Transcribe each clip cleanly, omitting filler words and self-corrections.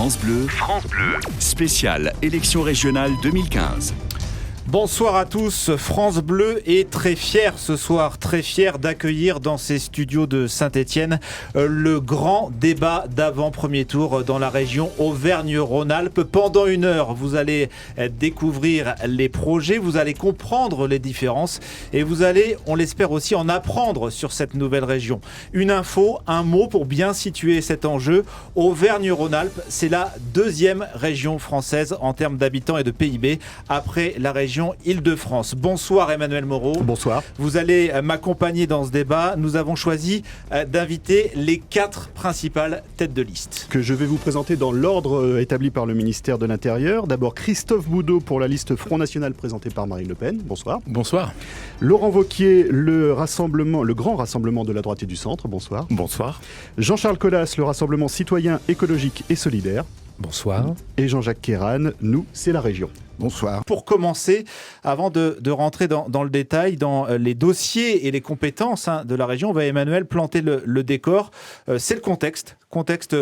France Bleu, spécial élection régionale 2015. Bonsoir à tous, France Bleu est très fier ce soir, très fier d'accueillir dans ses studios de Saint-Étienne le grand débat d'avant-premier tour dans la région Auvergne-Rhône-Alpes. Pendant une heure, vous allez découvrir les projets, vous allez comprendre les différences et vous allez, on l'espère aussi, en apprendre sur cette nouvelle région. Une info, un mot pour bien situer cet enjeu. Auvergne-Rhône-Alpes, c'est la deuxième région française en termes d'habitants et de PIB après la région Île-de-France. Bonsoir Emmanuel Moreau. Bonsoir. Vous allez m'accompagner dans ce débat. Nous avons choisi d'inviter les 4 principales têtes de liste. Que je vais vous présenter dans l'ordre établi par le ministère de l'Intérieur. D'abord Christophe Boudot pour la liste Front National présentée par Marine Le Pen. Bonsoir. Bonsoir. Laurent Wauquiez, le grand rassemblement de la droite et du centre. Bonsoir. Bonsoir. Jean-Charles Colas, le rassemblement citoyen, écologique et solidaire. Bonsoir. Et Jean-Jacques Kéran, nous, c'est la région. Bonsoir. Pour commencer, avant de rentrer dans le détail, dans les dossiers et les compétences de la région, on va, Emmanuel, planter le décor. C'est le contexte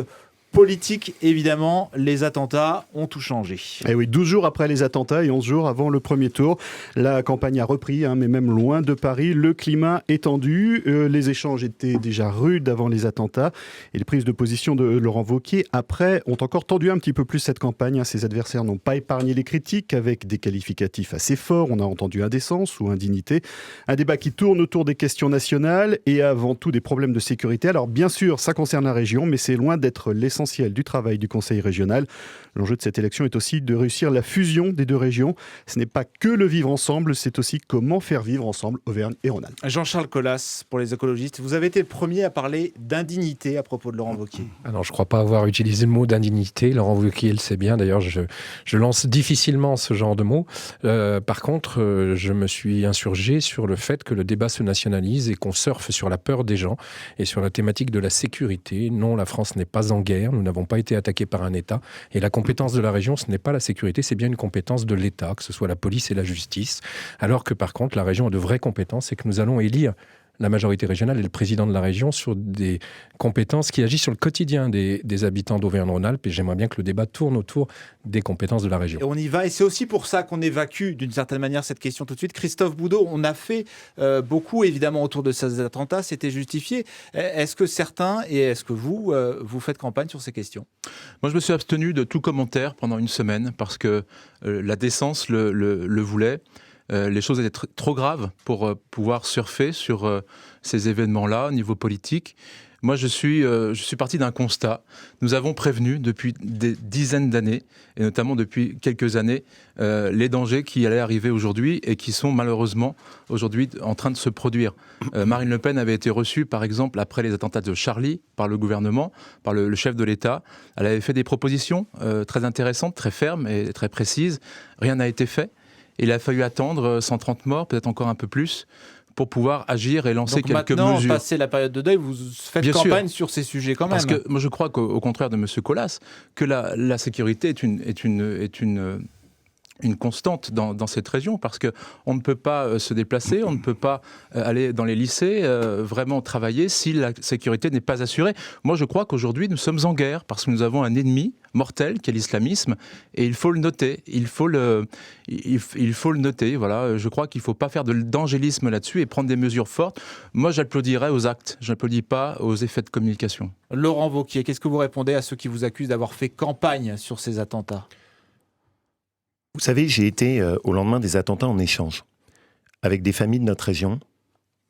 politique, évidemment. Les attentats ont tout changé. Et oui, 12 jours après les attentats et 11 jours avant le premier tour, la campagne a repris, mais même loin de Paris. Le climat est tendu. Les échanges étaient déjà rudes avant les attentats. Et les prises de position de Laurent Wauquiez, après, ont encore tendu un petit peu plus cette campagne. Ses adversaires n'ont pas épargné les critiques avec des qualificatifs assez forts. On a entendu indécence ou indignité. Un débat qui tourne autour des questions nationales et avant tout des problèmes de sécurité. Alors bien sûr, ça concerne la région, mais c'est loin d'être l'essentiel du travail du Conseil régional. L'enjeu de cette élection est aussi de réussir la fusion des deux régions. Ce n'est pas que le vivre ensemble, c'est aussi comment faire vivre ensemble Auvergne et Rhône-Alpes. Jean-Charles Colas, pour les écologistes, vous avez été le premier à parler d'indignité à propos de Laurent Wauquiez. Alors, je ne crois pas avoir utilisé le mot d'indignité. Laurent Wauquiez le sait bien. D'ailleurs, je lance difficilement ce genre de mots. Par contre, je me suis insurgé sur le fait que le débat se nationalise et qu'on surfe sur la peur des gens et sur la thématique de la sécurité. Non, la France n'est pas en guerre. Nous n'avons pas été attaqués par un État. Et la compétence de la région, ce n'est pas la sécurité, c'est bien une compétence de l'État, que ce soit la police et la justice. Alors que par contre, la région a de vraies compétences et que nous allons élire la majorité régionale et le président de la région sur des compétences qui agissent sur le quotidien des habitants d'Auvergne-Rhône-Alpes. Et j'aimerais bien que le débat tourne autour des compétences de la région. Et on y va, et c'est aussi pour ça qu'on évacue d'une certaine manière cette question tout de suite. Christophe Boudot, on a fait beaucoup évidemment autour de ces attentats, c'était justifié. Est-ce que certains, et est-ce que vous faites campagne sur ces questions ? Moi, je me suis abstenu de tout commentaire pendant une semaine parce que la décence le voulait. Les choses étaient trop graves pour pouvoir surfer sur ces événements-là au niveau politique. Moi, je suis parti d'un constat. Nous avons prévenu depuis des dizaines d'années, et notamment depuis quelques années, les dangers qui allaient arriver aujourd'hui et qui sont malheureusement aujourd'hui en train de se produire. Marine Le Pen avait été reçue, par exemple, après les attentats de Charlie, par le gouvernement, par le chef de l'État. Elle avait fait des propositions très intéressantes, très fermes et très précises. Rien n'a été fait. Il a fallu attendre 130 morts, peut-être encore un peu plus, pour pouvoir agir et lancer quelques mesures. Maintenant, passé la période de deuil, vous faites Bien campagne sûr. sur ces sujets quand même. Parce que moi, je crois qu'au contraire de M. Colas, que la sécurité est une constante dans cette région, parce qu'on ne peut pas se déplacer, on ne peut pas aller dans les lycées, vraiment travailler si la sécurité n'est pas assurée. Moi, je crois qu'aujourd'hui, nous sommes en guerre, parce que nous avons un ennemi mortel qui est l'islamisme, et il faut le noter. Il faut le noter. Voilà. Je crois qu'il ne faut pas faire d'angélisme là-dessus et prendre des mesures fortes. Moi, j'applaudirais aux actes. Je n'applaudis pas aux effets de communication. Laurent Wauquiez, qu'est-ce que vous répondez à ceux qui vous accusent d'avoir fait campagne sur ces attentats ? Vous savez, j'ai été au lendemain des attentats en échange avec des familles de notre région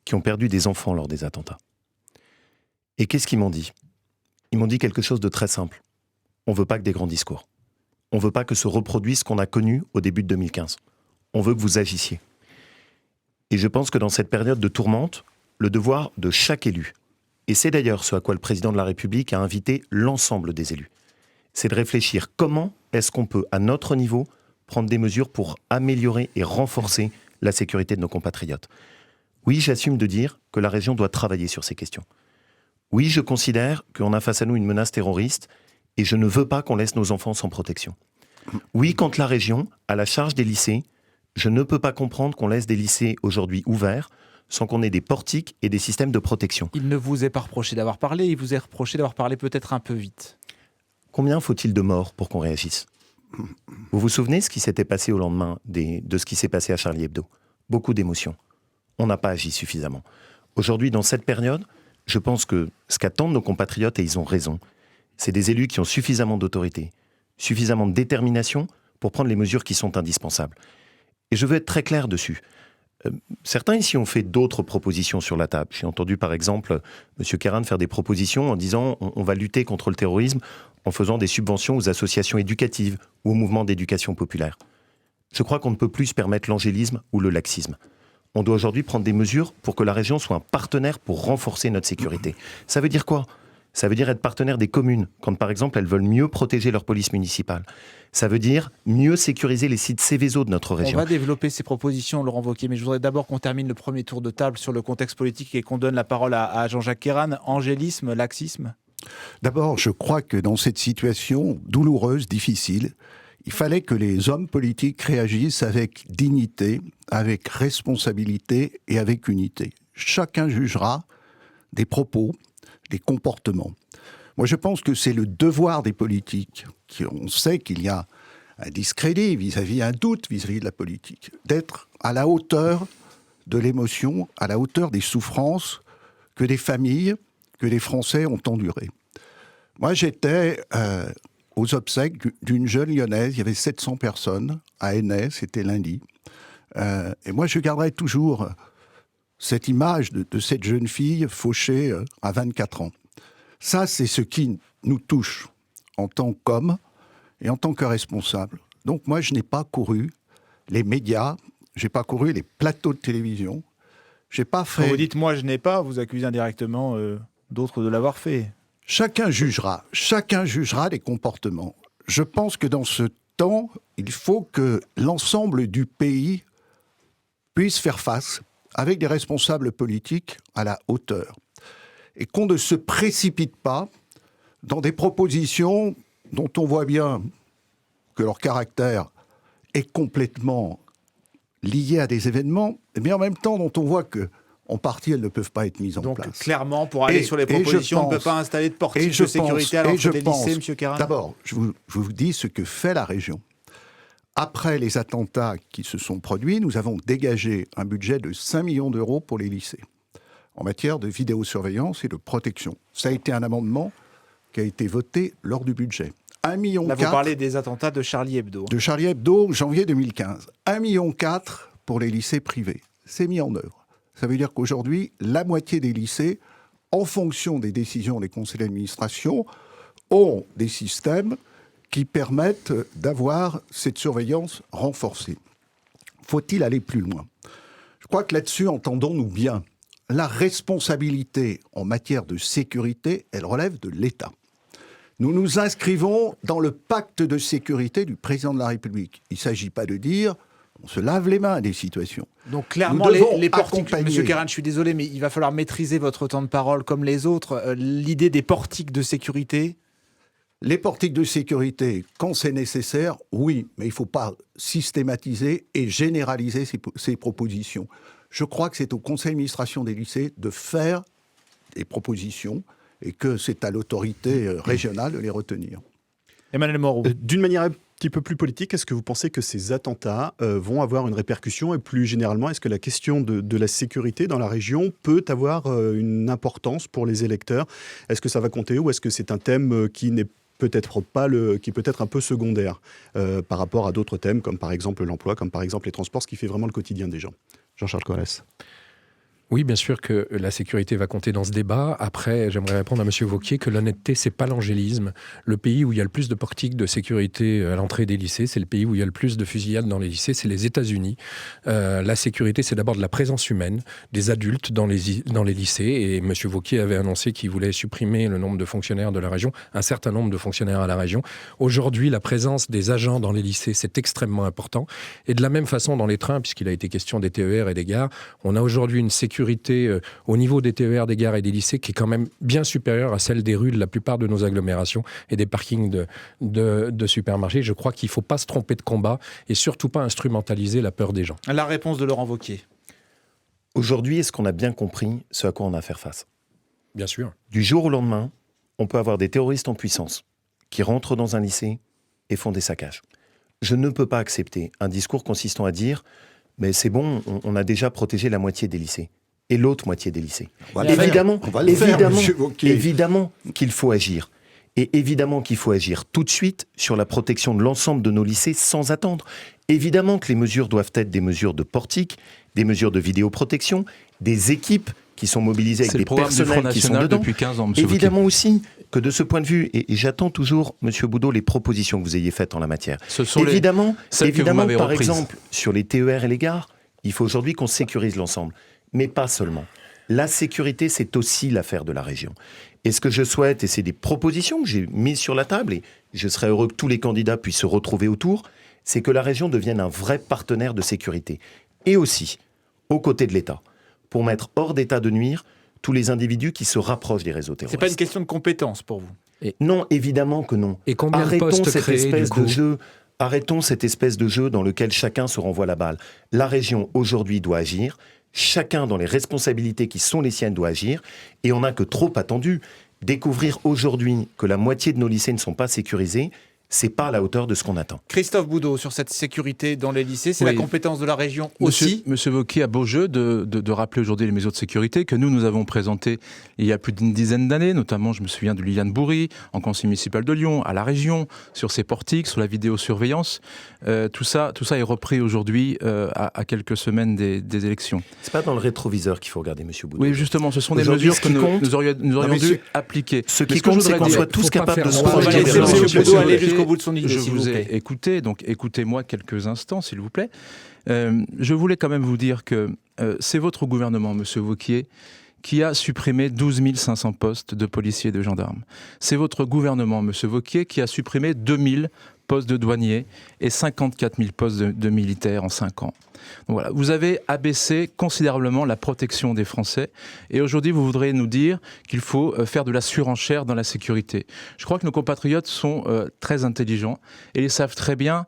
qui ont perdu des enfants lors des attentats. Et qu'est-ce qu'ils m'ont dit ? Ils m'ont dit quelque chose de très simple. On ne veut pas que des grands discours. On ne veut pas que se reproduise ce qu'on a connu au début de 2015. On veut que vous agissiez. Et je pense que dans cette période de tourmente, le devoir de chaque élu, et c'est d'ailleurs ce à quoi le président de la République a invité l'ensemble des élus, c'est de réfléchir comment est-ce qu'on peut, à notre niveau, prendre des mesures pour améliorer et renforcer la sécurité de nos compatriotes. Oui, j'assume de dire que la région doit travailler sur ces questions. Oui, je considère qu'on a face à nous une menace terroriste et je ne veux pas qu'on laisse nos enfants sans protection. Oui, quand la région a la charge des lycées, je ne peux pas comprendre qu'on laisse des lycées aujourd'hui ouverts sans qu'on ait des portiques et des systèmes de protection. Il ne vous est pas reproché d'avoir parlé, il vous est reproché d'avoir parlé peut-être un peu vite. Combien faut-il de morts pour qu'on réagisse ? Vous vous souvenez ce qui s'était passé au lendemain de ce qui s'est passé à Charlie Hebdo ? Beaucoup d'émotions. On n'a pas agi suffisamment. Aujourd'hui, dans cette période, je pense que ce qu'attendent nos compatriotes, et ils ont raison, c'est des élus qui ont suffisamment d'autorité, suffisamment de détermination pour prendre les mesures qui sont indispensables. Et je veux être très clair dessus. Certains ici ont fait d'autres propositions sur la table. J'ai entendu par exemple M. Kéran faire des propositions en disant on va lutter contre le terrorisme en faisant des subventions aux associations éducatives ou aux mouvements d'éducation populaire. Je crois qu'on ne peut plus se permettre l'angélisme ou le laxisme. On doit aujourd'hui prendre des mesures pour que la région soit un partenaire pour renforcer notre sécurité. Ça veut dire quoi ? Ça veut dire être partenaire des communes, quand par exemple elles veulent mieux protéger leur police municipale. Ça veut dire mieux sécuriser les sites Céveso de notre région. On va développer ces propositions, Laurent Wauquiez, mais je voudrais d'abord qu'on termine le premier tour de table sur le contexte politique et qu'on donne la parole à Jean-Jacques Kéran. Angélisme, laxisme ? D'abord, je crois que dans cette situation douloureuse, difficile, il fallait que les hommes politiques réagissent avec dignité, avec responsabilité et avec unité. Chacun jugera des propos, des comportements. Moi, je pense que c'est le devoir des politiques. On sait qu'il y a un discrédit vis-à-vis, un doute vis-à-vis de la politique, d'être à la hauteur de l'émotion, à la hauteur des souffrances que des familles, que les Français ont endurées. Moi, j'étais aux obsèques d'une jeune Lyonnaise, il y avait 700 personnes à Enay, c'était lundi. Et moi, je garderai toujours cette image de cette jeune fille fauchée à 24 ans. Ça, c'est ce qui nous touche en tant qu'hommes et en tant que responsables. Donc moi, je n'ai pas couru les médias, je n'ai pas couru les plateaux de télévision, j'ai pas fait... Quand vous dites « moi, je n'ai pas », vous accusez indirectement d'autres de l'avoir fait. Chacun jugera les comportements. Je pense que dans ce temps, il faut que l'ensemble du pays puisse faire face, avec des responsables politiques, à la hauteur. Et qu'on ne se précipite pas dans des propositions dont on voit bien que leur caractère est complètement lié à des événements, mais en même temps dont on voit que en partie, elles ne peuvent pas être mises en place. Donc, clairement, pour aller sur les propositions, on ne peut pas installer de portique de sécurité à l'entrée des lycées, M. Kéran. D'abord, je vous dis ce que fait la région. Après les attentats qui se sont produits, nous avons dégagé un budget de 5 millions d'euros pour les lycées, en matière de vidéosurveillance et de protection. Ça a été un amendement qui a été voté lors du budget. 1,4 million. Là, vous parlez des attentats de Charlie Hebdo. De Charlie Hebdo, janvier 2015. 1,4 million pour les lycées privés. C'est mis en œuvre. Ça veut dire qu'aujourd'hui, la moitié des lycées, en fonction des décisions des conseils d'administration, ont des systèmes qui permettent d'avoir cette surveillance renforcée. Faut-il aller plus loin ? Je crois que là-dessus, entendons-nous bien. La responsabilité en matière de sécurité, elle relève de l'État. Nous nous inscrivons dans le pacte de sécurité du président de la République. Il ne s'agit pas de dire on se lave les mains des situations. Donc clairement, les portiques, Monsieur Kéran, je suis désolé, mais il va falloir maîtriser votre temps de parole comme les autres. L'idée des portiques de sécurité. Les portiques de sécurité, quand c'est nécessaire, oui, mais il ne faut pas systématiser et généraliser ces propositions. Je crois que c'est au conseil d'administration des lycées de faire des propositions et que c'est à l'autorité régionale de les retenir. Emmanuel Moreau. D'une manière un petit peu plus politique, est-ce que vous pensez que ces attentats vont avoir une répercussion ? Et plus généralement, est-ce que la question de la sécurité dans la région peut avoir une importance pour les électeurs ? Est-ce que ça va compter ou est-ce que c'est un thème qui n'est peut-être pas qui peut être un peu secondaire par rapport à d'autres thèmes, comme par exemple l'emploi, comme par exemple les transports, ce qui fait vraiment le quotidien des gens ? Jean-Charles Coalès. Oui, bien sûr que la sécurité va compter dans ce débat. Après, j'aimerais répondre à M. Wauquiez que l'honnêteté, c'est pas l'angélisme. Le pays où il y a le plus de portiques de sécurité à l'entrée des lycées, c'est le pays où il y a le plus de fusillades dans les lycées, c'est les États-Unis. La sécurité, c'est d'abord de la présence humaine, des adultes dans les lycées. Et M. Wauquiez avait annoncé qu'il voulait supprimer le nombre de fonctionnaires de la région, un certain nombre de fonctionnaires à la région. Aujourd'hui, la présence des agents dans les lycées, c'est extrêmement important. Et de la même façon, dans les trains, puisqu'il a été question des TER et des gares, on a aujourd'hui une sécurité au niveau des TER, des gares et des lycées qui est quand même bien supérieure à celle des rues de la plupart de nos agglomérations et des parkings de supermarchés. Je crois qu'il ne faut pas se tromper de combat et surtout pas instrumentaliser la peur des gens. La réponse de Laurent Wauquiez. Aujourd'hui, est-ce qu'on a bien compris ce à quoi on a à faire face ? Bien sûr. Du jour au lendemain, on peut avoir des terroristes en puissance qui rentrent dans un lycée et font des saccages. Je ne peux pas accepter un discours consistant à dire « mais c'est bon, on a déjà protégé la moitié des lycées » et l'autre moitié des lycées. Évidemment qu'il faut agir. Et évidemment qu'il faut agir tout de suite sur la protection de l'ensemble de nos lycées sans attendre. Évidemment que les mesures doivent être des mesures de portique, des mesures de vidéoprotection, des équipes qui sont mobilisées avec des personnels qui sont dedans. Depuis 15 ans, évidemment aussi que de ce point de vue, et j'attends toujours, Monsieur Boudot, les propositions que vous ayez faites en la matière. Évidemment, par exemple, sur les TER et les gares, il faut aujourd'hui qu'on sécurise l'ensemble. Mais pas seulement. La sécurité, c'est aussi l'affaire de la région. Et ce que je souhaite, et c'est des propositions que j'ai mises sur la table, et je serais heureux que tous les candidats puissent se retrouver autour, c'est que la région devienne un vrai partenaire de sécurité. Et aussi, aux côtés de l'État, pour mettre hors d'état de nuire tous les individus qui se rapprochent des réseaux terroristes. C'est pas une question de compétence pour vous? Non, évidemment que non. Et combien de postes créés, du coup ? Arrêtons cette espèce de jeu dans lequel chacun se renvoie la balle. La région, aujourd'hui, doit agir. Chacun, dans les responsabilités qui sont les siennes, doit agir. Et on n'a que trop attendu. Découvrir aujourd'hui que la moitié de nos lycées ne sont pas sécurisés, c'est pas à la hauteur de ce qu'on attend. Christophe Boudot, sur cette sécurité dans les lycées, c'est la compétence de la région aussi. Monsieur Wauquiez a beau jeu de rappeler aujourd'hui les mesures de sécurité que nous avons présentées il y a plus d'une dizaine d'années, notamment je me souviens de Liliane Bourry, en conseil municipal de Lyon, à la région, sur ses portiques, sur la vidéosurveillance. Tout ça est repris aujourd'hui à quelques semaines des élections. C'est pas dans le rétroviseur qu'il faut regarder, Monsieur Boudot. Oui, justement, ce sont des mesures que nous aurions dû appliquer. Ce qui compte, c'est qu'on soit tous capables de se projeter vers Monsieur Boudot aller jusqu'au bout de son idée. Je vous ai écouté, donc écoutez-moi quelques instants, s'il vous plaît. Je voulais quand même vous dire que c'est votre gouvernement, Monsieur Wauquiez, qui a supprimé 12 500 postes de policiers et de gendarmes. C'est votre gouvernement, Monsieur Wauquiez, qui a supprimé 2000 postes de douaniers et 54 000 postes de militaires en 5 ans. Donc voilà, vous avez abaissé considérablement la protection des Français et aujourd'hui vous voudrez nous dire qu'il faut faire de la surenchère dans la sécurité. Je crois que nos compatriotes sont très intelligents et ils savent très bien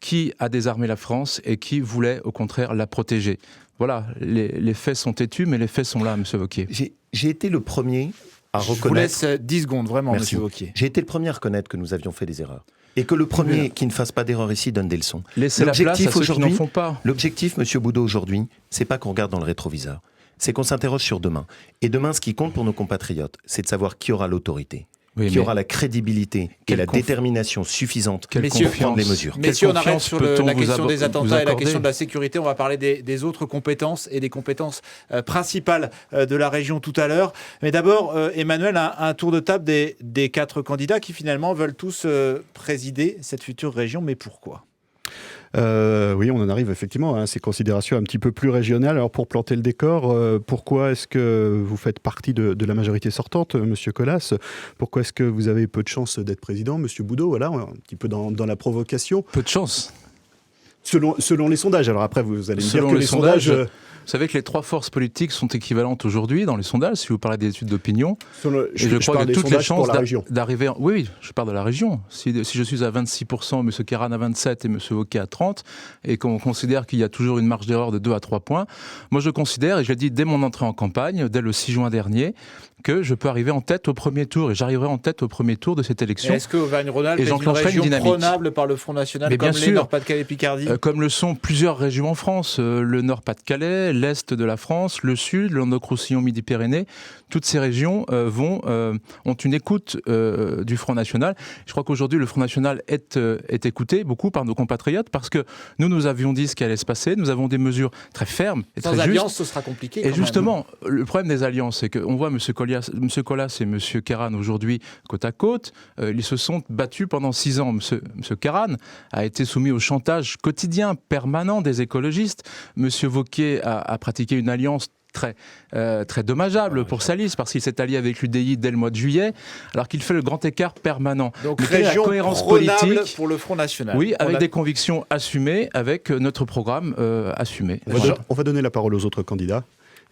qui a désarmé la France et qui voulait au contraire la protéger. Voilà, les faits sont têtus mais les faits sont là, Monsieur Wauquiez. J'ai été le premier à reconnaître... Je vous laisse 10 secondes, vraiment, Merci. Monsieur Wauquiez. J'ai été le premier à reconnaître que nous avions fait des erreurs. Et que le premier qui ne fasse pas d'erreur ici donne des leçons. Laissez la place à ceux qui n'en font pas. L'objectif, Monsieur Boudot, aujourd'hui, c'est pas qu'on regarde dans le rétroviseur. C'est qu'on s'interroge sur demain. Et demain, ce qui compte pour nos compatriotes, c'est de savoir qui aura l'autorité. Qui aura la crédibilité et la détermination suffisante pour prendre les mesures. Messieurs, on arrête sur la question des attentats et la question de la sécurité. On va parler des autres compétences et des compétences principales de la région tout à l'heure. Mais d'abord, Emmanuel, un tour de table des 4 candidats qui finalement veulent tous présider cette future région. Mais pourquoi ? Oui, on en arrive effectivement à ces considérations un petit peu plus régionales. Alors pour planter le décor, pourquoi est-ce que vous faites partie de la majorité sortante, Monsieur Colas ? Pourquoi est-ce que vous avez peu de chance d'être président, Monsieur Boudot ? Voilà, un petit peu dans la provocation. Peu de chance. Selon les sondages. Alors après, vous allez me dire que les sondages... Vous savez que les 3 forces politiques sont équivalentes aujourd'hui dans les sondages, si vous parlez des études d'opinion. Je crois que toutes les chances d'arriver... Oui, je parle de la région. Si je suis à 26%, M. Kéran à 27% et M. Wauquiez à 30%, et qu'on considère qu'il y a toujours une marge d'erreur de 2 à 3 points, moi je considère, et je l'ai dit dès mon entrée en campagne, dès le 6 juin dernier, que je peux arriver en tête au premier tour, et j'arriverai en tête au premier tour de cette élection. Est-ce que Auvergne-Rhône-Alpes est une région prônable par le Front National, comme les Nord-Pas-de-Calais et Picardie ? Comme le sont plusieurs régions en France, le Nord-Pas-de-Calais, l'Est de la France, le Sud, le Languedoc-Roussillon, Midi-Pyrénées, toutes ces régions ont une écoute du Front National. Je crois qu'aujourd'hui, le Front National est écouté beaucoup par nos compatriotes parce que nous avions dit ce qui allait se passer, nous avons des mesures très fermes et très justes. Sans alliance, ce sera compliqué. Et justement, le problème des alliances, c'est qu'on voit M. Colas et M. Kéran aujourd'hui côte à côte. Ils se sont battus pendant 6 ans. M. Kéran a été soumis au chantage quotidien, permanent des écologistes. M. Wauquiez a pratiqué une alliance très dommageable pour sa liste, parce qu'il s'est allié avec l'UDI dès le mois de juillet, alors qu'il fait le grand écart permanent. Donc région cohérence politique pour le Front National. Oui, avec des convictions assumées, avec notre programme assumé. On va donner la parole aux autres candidats.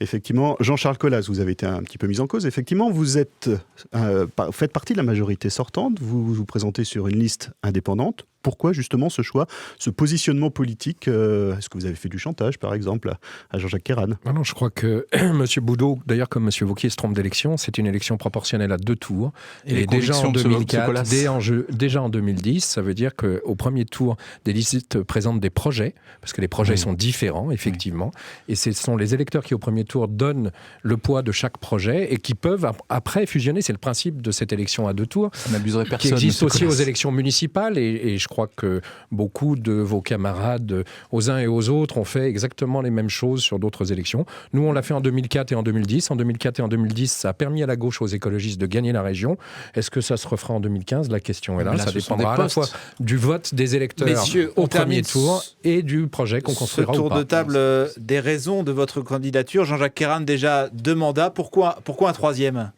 Effectivement, Jean-Charles Colas, vous avez été un petit peu mis en cause. Effectivement, vous faites partie de la majorité sortante. Vous vous présentez sur une liste indépendante, Pourquoi justement ce choix, ce positionnement politique Est-ce que vous avez fait du chantage, par exemple, à Jean-Jacques Kéran? Non, je crois que M. Boudot, d'ailleurs comme M. Wauquiez, se trompe d'élection. C'est une élection proportionnelle à 2 tours. Et déjà en 2004, déjà en 2010, ça veut dire qu'au premier tour, des listes présentent des projets, parce que les projets sont différents, effectivement. Et ce sont les électeurs qui, au premier tour, donnent le poids de chaque projet et qui peuvent après fusionner. C'est le principe de cette élection à 2 tours. Ça n'abuserait personne. Qui existe aussi aux élections municipales. Et je crois que beaucoup de vos camarades, aux uns et aux autres, ont fait exactement les mêmes choses sur d'autres élections. Nous, on l'a fait en 2004 et en 2010. En 2004 et en 2010, ça a permis à la gauche, aux écologistes, de gagner la région. Est-ce que ça se refera en 2015 ? La question est là. Ça dépendra à la fois du vote des électeurs au premier tour et du projet qu'on construira ou pas. Ce tour de table des raisons de votre candidature. Jean-Jacques Kéran, déjà 2 mandats. Pourquoi un 3e ?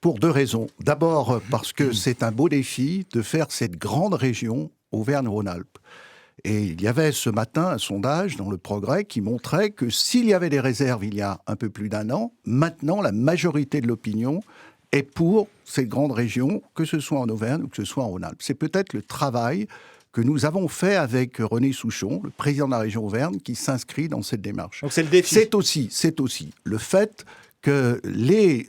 Pour 2 raisons. D'abord, parce que c'est un beau défi de faire cette grande région Auvergne-Rhône-Alpes. Et il y avait ce matin un sondage dans Le Progrès qui montrait que s'il y avait des réserves il y a un peu plus d'1 an, maintenant la majorité de l'opinion est pour cette grande région, que ce soit en Auvergne ou que ce soit en Rhône-Alpes. C'est peut-être le travail que nous avons fait avec René Souchon, le président de la région Auvergne, qui s'inscrit dans cette démarche. Donc c'est le défi. C'est aussi le fait que les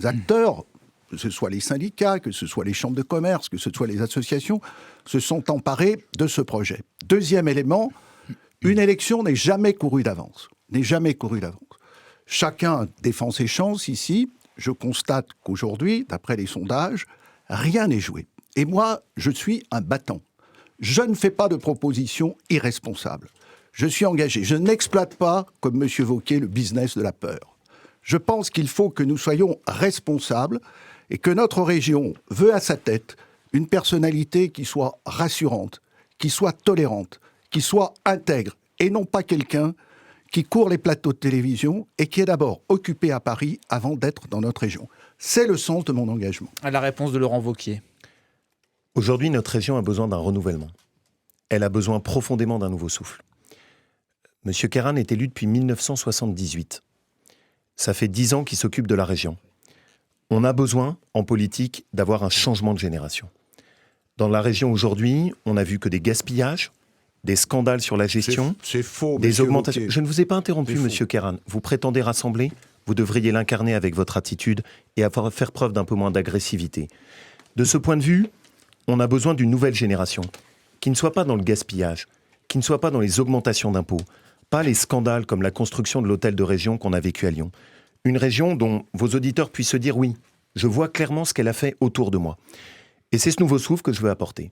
acteurs, que ce soit les syndicats, que ce soit les chambres de commerce, que ce soit les associations, se sont emparés de ce projet. 2e élément, une élection n'est jamais courue d'avance. Chacun défend ses chances ici. Je constate qu'aujourd'hui, d'après les sondages, rien n'est joué. Et moi, je suis un battant. Je ne fais pas de propositions irresponsables. Je suis engagé. Je n'exploite pas, comme M. Wauquiez, le business de la peur. Je pense qu'il faut que nous soyons responsables et que notre région veut à sa tête une personnalité qui soit rassurante, qui soit tolérante, qui soit intègre, et non pas quelqu'un qui court les plateaux de télévision et qui est d'abord occupé à Paris avant d'être dans notre région. C'est le sens de mon engagement. La réponse de Laurent Wauquiez. Aujourd'hui, notre région a besoin d'un renouvellement. Elle a besoin profondément d'un nouveau souffle. Monsieur Kéran est élu depuis 1978. Ça fait 10 ans qu'il s'occupe de la région. On a besoin, en politique, d'avoir un changement de génération. Dans la région aujourd'hui, on n'a vu que des gaspillages, des scandales sur la gestion, c'est faux, des augmentations. Wauquiez. Je ne vous ai pas interrompu, monsieur Kéran. Vous prétendez rassembler, vous devriez l'incarner avec votre attitude et faire preuve d'un peu moins d'agressivité. De ce point de vue, on a besoin d'une nouvelle génération qui ne soit pas dans le gaspillage, qui ne soit pas dans les augmentations d'impôts, pas les scandales comme la construction de l'hôtel de région qu'on a vécu à Lyon. Une région dont vos auditeurs puissent se dire « oui, je vois clairement ce qu'elle a fait autour de moi ». Et c'est ce nouveau souffle que je veux apporter.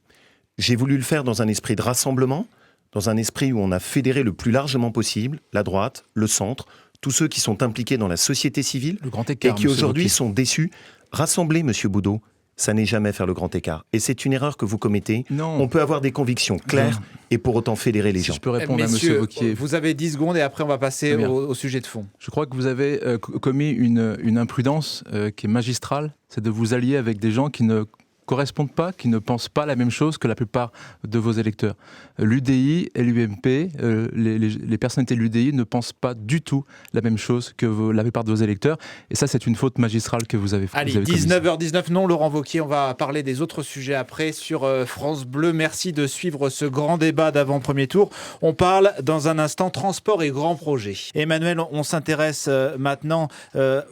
J'ai voulu le faire dans un esprit de rassemblement, dans un esprit où on a fédéré le plus largement possible la droite, le centre, tous ceux qui sont impliqués dans la société civile Le grand écart, et qui aujourd'hui sont déçus. Rassembler, monsieur Boudot, ça n'est jamais faire le grand écart. Et c'est une erreur que vous commettez. Non. On peut avoir des convictions claires et pour autant fédérer les gens. Si je peux répondre à Messieurs, M. Wauquiez. vous avez 10 secondes et après on va passer au sujet de fond. Je crois que vous avez commis une imprudence qui est magistrale, c'est de vous allier avec des gens qui ne correspondent pas, qui ne pensent pas la même chose que la plupart de vos électeurs. L'UDI et l'UMP, les personnalités de l'UDI ne pensent pas du tout la même chose que la plupart de vos électeurs. Et ça, c'est une faute magistrale que vous avez faite. Allez, 19h19, non, Laurent Wauquiez, on va parler des autres sujets après sur France Bleu. Merci de suivre ce grand débat d'avant-premier tour. On parle dans un instant transport et grands projets. Emmanuel, on s'intéresse maintenant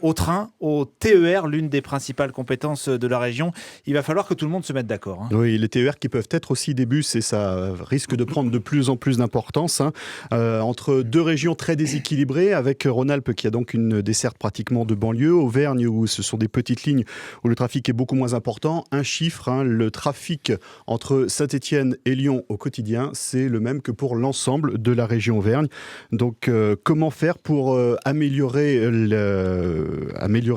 au train, au TER, l'une des principales compétences de la région. Il va falloir que tout le monde se mette d'accord. Oui, les TER qui peuvent être aussi des bus et ça risque de prendre de plus en plus d'importance entre 2 régions très déséquilibrées avec Rhône-Alpes qui a donc une desserte pratiquement de banlieue, Auvergne où ce sont des petites lignes où le trafic est beaucoup moins important. Un chiffre, le trafic entre Saint-Étienne et Lyon au quotidien, c'est le même que pour l'ensemble de la région Auvergne. Donc comment faire pour améliorer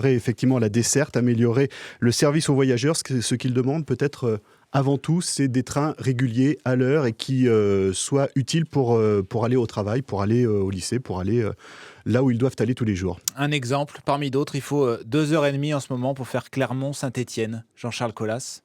effectivement la desserte, améliorer le service aux voyageurs, ce qu'ils demandent peut-être avant tout, c'est des trains réguliers à l'heure et qui soient utiles pour aller au travail, pour aller au lycée, pour aller là où ils doivent aller tous les jours. Un exemple parmi d'autres, il faut 2h30 en ce moment pour faire Clermont-Saint-Étienne. Jean-Charles Colas.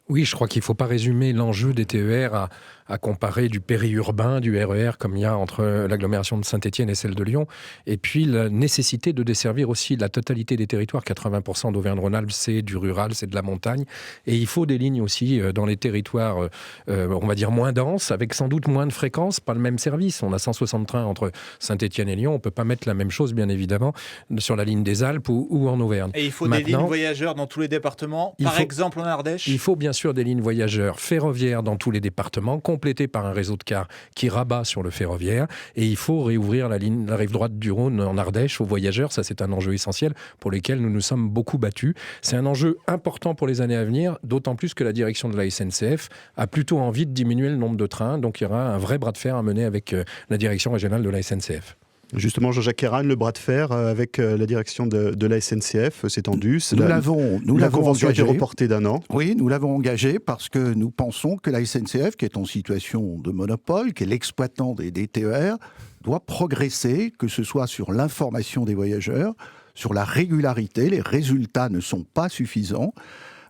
Oui, je crois qu'il ne faut pas résumer l'enjeu des TER à comparer du périurbain, du RER, comme il y a entre l'agglomération de Saint-Étienne et celle de Lyon, et puis la nécessité de desservir aussi la totalité des territoires. 80% d'Auvergne-Rhône-Alpes, c'est du rural, c'est de la montagne, et il faut des lignes aussi dans les territoires, on va dire, moins denses, avec sans doute moins de fréquences, pas le même service. On a 160 trains entre Saint-Étienne et Lyon, on ne peut pas mettre la même chose, bien évidemment, sur la ligne des Alpes ou en Auvergne. Et il faut des lignes voyageurs dans tous les départements, par exemple en Ardèche. Il faut bien sûr des lignes voyageurs ferroviaires dans tous les départements, complétées par un réseau de cars qui rabat sur le ferroviaire. Et il faut réouvrir la rive droite du Rhône en Ardèche aux voyageurs. Ça, c'est un enjeu essentiel pour lequel nous nous sommes beaucoup battus. C'est un enjeu important pour les années à venir, d'autant plus que la direction de la SNCF a plutôt envie de diminuer le nombre de trains. Donc il y aura un vrai bras de fer à mener avec la direction régionale de la SNCF. Justement, Jean-Jacques Herrane, le bras de fer avec la direction de la SNCF s'est tendu. La convention a été reportée d'1 an. Oui, nous l'avons engagé parce que nous pensons que la SNCF, qui est en situation de monopole, qui est l'exploitant des TER, doit progresser, que ce soit sur l'information des voyageurs, sur la régularité. Les résultats ne sont pas suffisants.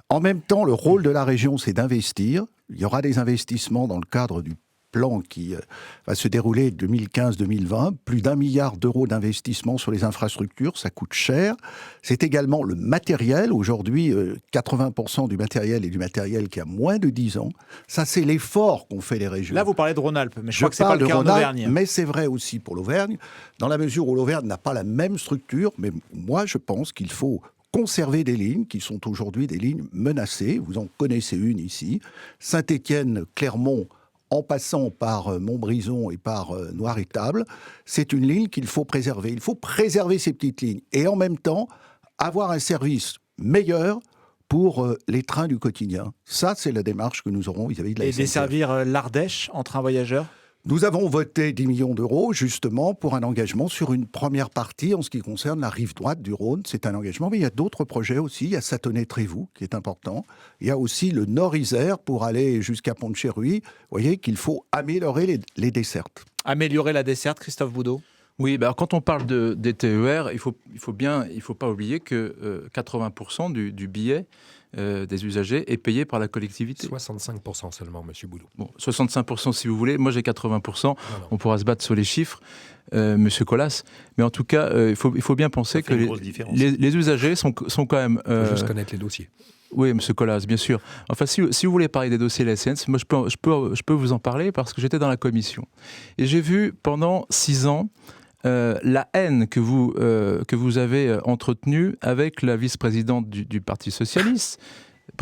En même temps, le rôle de la région, c'est d'investir. Il y aura des investissements dans le cadre du plan qui va se dérouler 2015-2020, plus d'1 milliard d'euros d'investissement sur les infrastructures, ça coûte cher. C'est également le matériel. Aujourd'hui, 80% du matériel est du matériel qui a moins de 10 ans. Ça, c'est l'effort qu'ont fait les régions. Là, vous parlez de Rhône-Alpes, mais je crois que c'est pas le cas en Auvergne. Mais c'est vrai aussi pour l'Auvergne, dans la mesure où l'Auvergne n'a pas la même structure. Mais moi, je pense qu'il faut conserver des lignes qui sont aujourd'hui des lignes menacées. Vous en connaissez une ici. Saint-Étienne, Clermont, en passant par Montbrison et par Noiretable, c'est une ligne qu'il faut préserver. Il faut préserver ces petites lignes et en même temps avoir un service meilleur pour les trains du quotidien. Ça, c'est la démarche que nous aurons vis-à-vis de la SNCF. Et desservir l'Ardèche en train voyageur ? Nous avons voté 10 millions d'euros, justement, pour un engagement sur une première partie en ce qui concerne la rive droite du Rhône. C'est un engagement, mais il y a d'autres projets aussi. Il y a Sathonay-Trévoux, qui est important. Il y a aussi le Nord-Isère pour aller jusqu'à Pont-de-Chéruy. Vous voyez qu'il faut améliorer les dessertes. Améliorer la desserte, Christophe Boudot ? Oui, bah alors quand on parle des TER, il faut pas oublier que 80% du billet des usagers est payé par la collectivité. 65% seulement, monsieur Boudou. Bon, 65% si vous voulez, moi j'ai 80%, non. On pourra se battre sur les chiffres, monsieur Colas, mais en tout cas, il faut bien penser que les usagers sont quand même... Il faut juste connaître les dossiers. Oui, monsieur Colas, bien sûr. Enfin, si vous voulez parler des dossiers de la SNCF, moi je peux vous en parler parce que j'étais dans la commission. Et j'ai vu pendant 6 ans la haine que vous avez entretenue avec la vice-présidente du Parti Socialiste,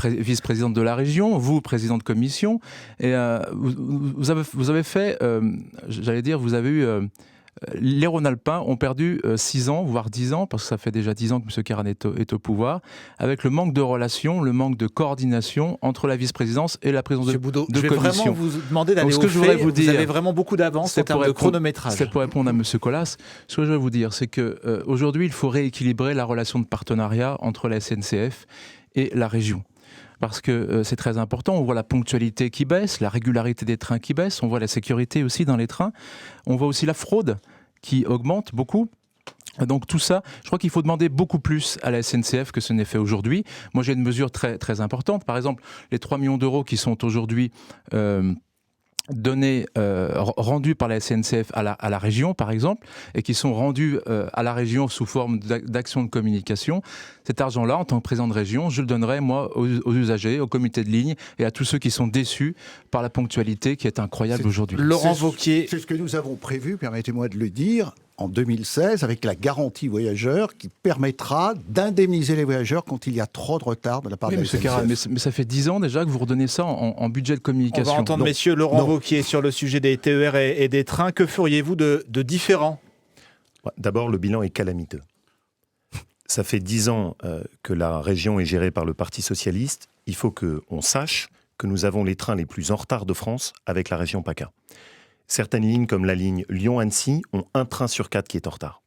vice-présidente de la région, vous, président de commission, et vous avez fait, j'allais dire, vous avez eu... les Rhône-Alpins ont perdu 6 ans, voire 10 ans, parce que ça fait déjà 10 ans que M. Caron est au pouvoir, avec le manque de relations, le manque de coordination entre la vice-présidence et la présidence de commission. Je vais vraiment vous demander d'aller au fait. Vous avez vraiment beaucoup d'avance en termes de chronométrage. C'est pour répondre à M. Colas. Ce que je vais vous dire, c'est qu'aujourd'hui, il faut rééquilibrer la relation de partenariat entre la SNCF et la région. Parce que c'est très important, on voit la ponctualité qui baisse, la régularité des trains qui baisse, on voit la sécurité aussi dans les trains, on voit aussi la fraude qui augmente beaucoup. Donc tout ça, je crois qu'il faut demander beaucoup plus à la SNCF que ce n'est fait aujourd'hui. Moi j'ai une mesure très, très importante, par exemple les 3 millions d'euros qui sont aujourd'hui... rendus par la SNCF à la région, par exemple, et qui sont rendus à la région sous forme d'action de communication. Cet argent-là, en tant que président de région, je le donnerai, moi, aux usagers, au comité de ligne et à tous ceux qui sont déçus par la ponctualité qui est incroyable aujourd'hui. Laurent Wauquiez. C'est ce que nous avons prévu, permettez-moi de le dire, en 2016, avec la garantie voyageurs qui permettra d'indemniser les voyageurs quand il y a trop de retard de la part de la SNCF. Caron, mais ça fait 10 ans déjà que vous redonnez ça en budget de communication. On va entendre messieurs Laurent Wauquiez sur le sujet des TER et des trains. Que feriez-vous de différent ? D'abord, le bilan est calamiteux. Ça fait 10 ans que la région est gérée par le Parti Socialiste. Il faut qu'on sache que nous avons les trains les plus en retard de France avec la région PACA. Certaines lignes, comme la ligne Lyon-Annecy, ont 1 train sur 4 qui est en retard.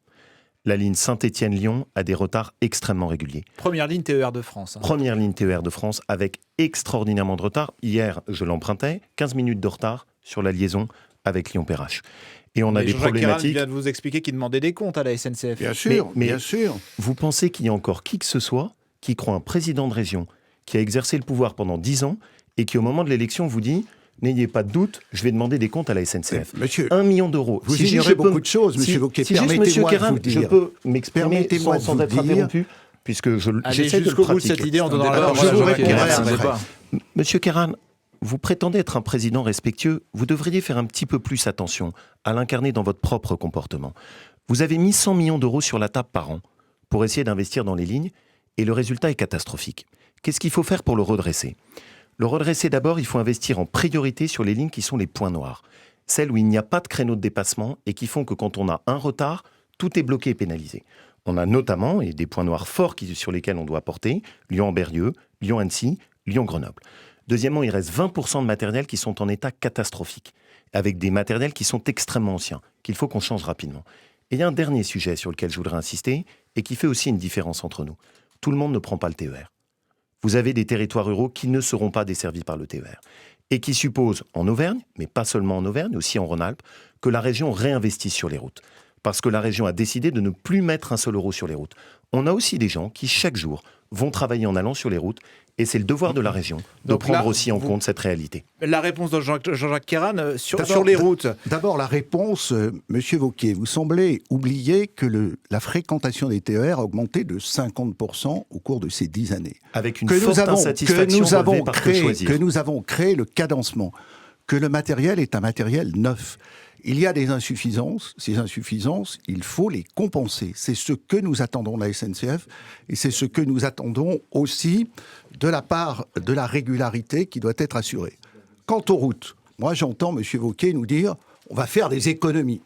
La ligne Saint-Étienne-Lyon a des retards extrêmement réguliers. Première ligne TER de France. Première ligne TER de France avec extraordinairement de retard. Hier, je l'empruntais, 15 minutes de retard sur la liaison avec Lyon-Perrache. Et on a des problématiques... vient de vous expliquer qu'il demandait des comptes à la SNCF. Bien sûr, mais bien sûr. Vous pensez qu'il y a encore qui que ce soit qui croit un président de région qui a exercé le pouvoir pendant 10 ans et qui, au moment de l'élection, vous dit « N'ayez pas de doute, je vais demander des comptes à la SNCF. » Monsieur, 1 million d'euros. vous ignorez beaucoup de choses, monsieur Wauquiez. Si juste, monsieur Kéran, je peux m'exprimer sans être interrompu, puisque j'essaie de le jusqu'au bout de cette pratiquer. idée, on donnera la Débat, parole à je vous Jean-Jacques répondrai Kéran. après. Monsieur Kéran, vous prétendez être un président respectueux, vous devriez faire un petit peu plus attention à l'incarner dans votre propre comportement. Vous avez mis 100 millions d'euros sur la table par an pour essayer d'investir dans les lignes, et le résultat est catastrophique. Qu'est-ce qu'il faut faire pour le redresser ? Le redresser, d'abord, il faut investir en priorité sur les lignes qui sont les points noirs. Celles où il n'y a pas de créneau de dépassement et qui font que quand on a un retard, tout est bloqué et pénalisé. On a notamment, et des points noirs forts sur lesquels on doit porter, Lyon-Ambérieu, Lyon-Annecy, Lyon-Grenoble. Deuxièmement, il reste 20% de matériels qui sont en état catastrophique, avec des matériels qui sont extrêmement anciens, qu'il faut qu'on change rapidement. Et il y a un dernier sujet sur lequel je voudrais insister, et qui fait aussi une différence entre nous. Tout le monde ne prend pas le TER. Vous avez des territoires ruraux qui ne seront pas desservis par le TER, et qui supposent en Auvergne, mais pas seulement en Auvergne, aussi en Rhône-Alpes, que la région réinvestisse sur les routes. Parce que la région a décidé de ne plus mettre un seul euro sur les routes. On a aussi des gens qui, chaque jour, vont travailler en allant sur les routes, et c'est le devoir de la région de Donc prendre là, aussi en compte cette réalité. La réponse de Jean-Jacques Kéran sur les routes. D'abord, la réponse, monsieur Wauquiez, vous semblez oublier que la fréquentation des TER a augmenté de 50% au cours de ces 10 années. Avec une forte insatisfaction relevée par Que Choisir. Que nous avons créé le cadencement, que le matériel est un matériel neuf. Il y a des insuffisances. Ces insuffisances, il faut les compenser. C'est ce que nous attendons de la SNCF et c'est ce que nous attendons aussi de la part de la régularité qui doit être assurée. Quant aux routes, moi j'entends M. Wauquiez nous dire on va faire des économies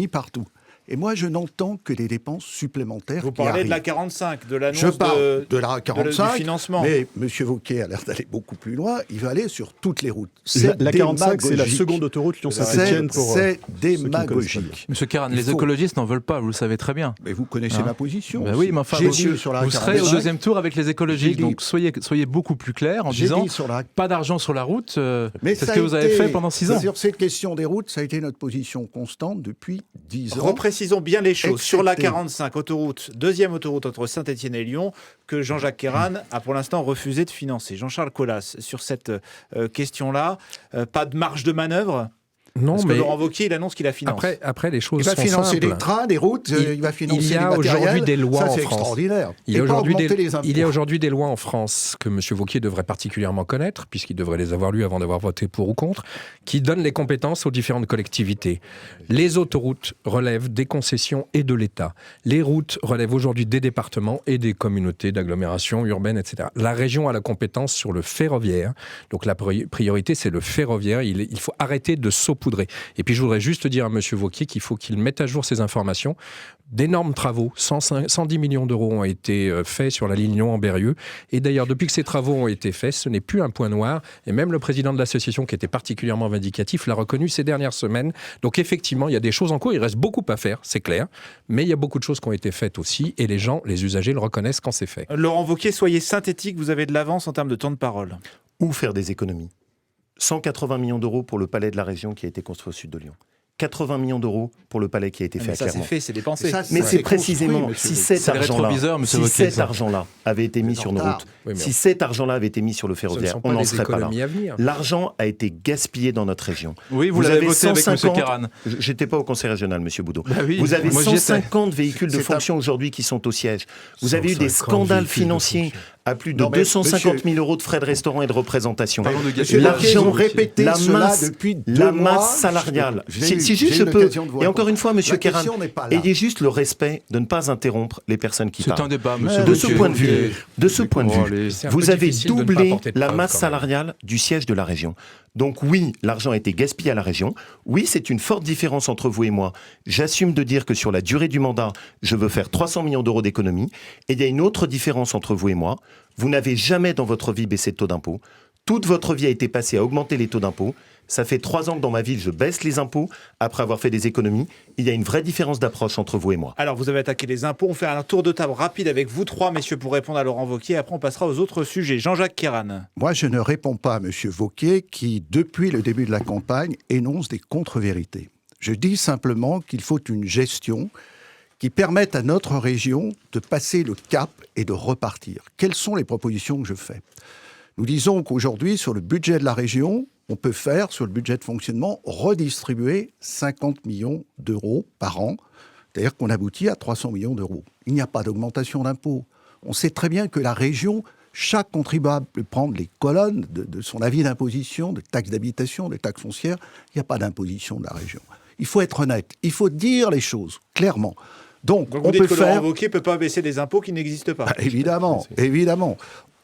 partout. Et moi, je n'entends que des dépenses supplémentaires. Vous parlez de la 45, de l'annonce Je parle de la 45, du financement. mais M. Wauquiez a l'air d'aller beaucoup plus loin. Il veut aller sur toutes les routes. La 45, c'est la seconde autoroute Lyon-Saint-Étienne. C'est démagogique. Monsieur Kéran, les écologistes n'en veulent pas, vous le savez très bien. Mais vous connaissez ma position. Ben oui, mais enfin, J'ai dit sur la vous serez au 45, deuxième tour avec les écologistes, donc soyez beaucoup plus clair en disant pas d'argent sur la route. Mais c'est ce que vous avez fait pendant 6 ans. Sur cette question des routes, ça a été notre position constante depuis 10 ans. Reprécisons bien les choses. Sur la Excepté. 45, deuxième autoroute entre Saint-Étienne et Lyon, que Jean-Jacques Kéran a pour l'instant refusé de financer. Jean-Charles Colas, sur cette question-là, pas de marge de manœuvre ? Non, Parce mais que Laurent Wauquiez, il annonce qu'il a financé. Après, les choses Il va sont financer simples. des trains, des routes, il va financer il y a des matériels. aujourd'hui des lois ça, en c'est France. extraordinaire. Il y a Et pas augmenter les il y a impôts. aujourd'hui des lois en France que M. Wauquiez devrait particulièrement connaître, puisqu'il devrait les avoir lues avant d'avoir voté pour ou contre, qui donnent les compétences aux différentes collectivités. Les autoroutes relèvent des concessions et de l'État. Les routes relèvent aujourd'hui des départements et des communautés d'agglomération urbaine, etc. La région a la compétence sur le ferroviaire. Donc la priorité, c'est le ferroviaire. Il faut arrêter de saupoudrer. Et puis je voudrais juste dire à M. Wauquiez qu'il faut qu'il mette à jour ces informations. D'énormes travaux, 110 millions d'euros ont été faits sur la ligne Lyon-Ambérieu. Et d'ailleurs, depuis que ces travaux ont été faits, ce n'est plus un point noir. Et même le président de l'association, qui était particulièrement vindicatif, l'a reconnu ces dernières semaines. Donc effectivement, il y a des choses en cours. Il reste beaucoup à faire, c'est clair. Mais il y a beaucoup de choses qui ont été faites aussi. Et les gens, les usagers, le reconnaissent quand c'est fait. Laurent Wauquiez, soyez synthétique, vous avez de l'avance en termes de temps de parole. Où faire des économies ? 180 millions d'euros pour le palais de la région qui a été construit au sud de Lyon. 80 millions d'euros pour le palais qui a été fait à Ça, Clermont. c'est fait, c'est dépensé. Mais c'est précisément, si cet rétroviseur, argent-là avait été mis sur nos routes, si cet argent-là avait été mis sur le ferroviaire, on n'en serait pas là. L'argent a été gaspillé dans notre région. Oui, vous l'avez voté avec M. Kéran. J'étais pas au conseil régional, M. Boudot. Bah oui, vous avez moi, 150 véhicules de fonction aujourd'hui qui sont au siège. Vous avez eu des scandales financiers à plus de 250 000 euros de frais de restaurant et de représentation. L'argent, répété cela depuis 2 la mois. masse salariale. Si juste je peux, et encore une fois, M. Kéran, ayez juste le respect de ne pas interrompre les personnes qui parlent. C'est un débat, M. De ce point de vue, vous avez doublé la preuve, masse quand même. salariale du siège de la région. Donc oui, l'argent a été gaspillé à la région. Oui, c'est une forte différence entre vous et moi. J'assume de dire que sur la durée du mandat, je veux faire 300 millions d'euros d'économie. Et il y a une autre différence entre vous et moi. Vous n'avez jamais dans votre vie baissé de taux d'impôt. Toute votre vie a été passée à augmenter les taux d'impôt. Ça fait 3 ans que dans ma ville, je baisse les impôts après avoir fait des économies. Il y a une vraie différence d'approche entre vous et moi. Alors, vous avez attaqué les impôts. On fait un tour de table rapide avec vous trois, messieurs, pour répondre à Laurent Wauquiez. Après, on passera aux autres sujets. Jean-Jacques Kéran. Moi, je ne réponds pas à M. Wauquiez qui, depuis le début de la campagne, énonce des contre-vérités. Je dis simplement qu'il faut une gestion qui permettent à notre région de passer le cap et de repartir. Quelles sont les propositions que je fais ? Nous disons qu'aujourd'hui, sur le budget de la région, on peut faire, sur le budget de fonctionnement, redistribuer 50 millions d'euros par an. C'est-à-dire qu'on aboutit à 300 millions d'euros. Il n'y a pas d'augmentation d'impôts. On sait très bien que la région, chaque contribuable peut prendre les colonnes de son avis d'imposition, de taxes d'habitation, de taxes foncières. Il n'y a pas d'imposition de la région. Il faut être honnête. Il faut dire les choses clairement. Donc vous on dites peut que faire... Laurent Wauquiez ne peut pas baisser des impôts qui n'existent pas. Évidemment, évidemment.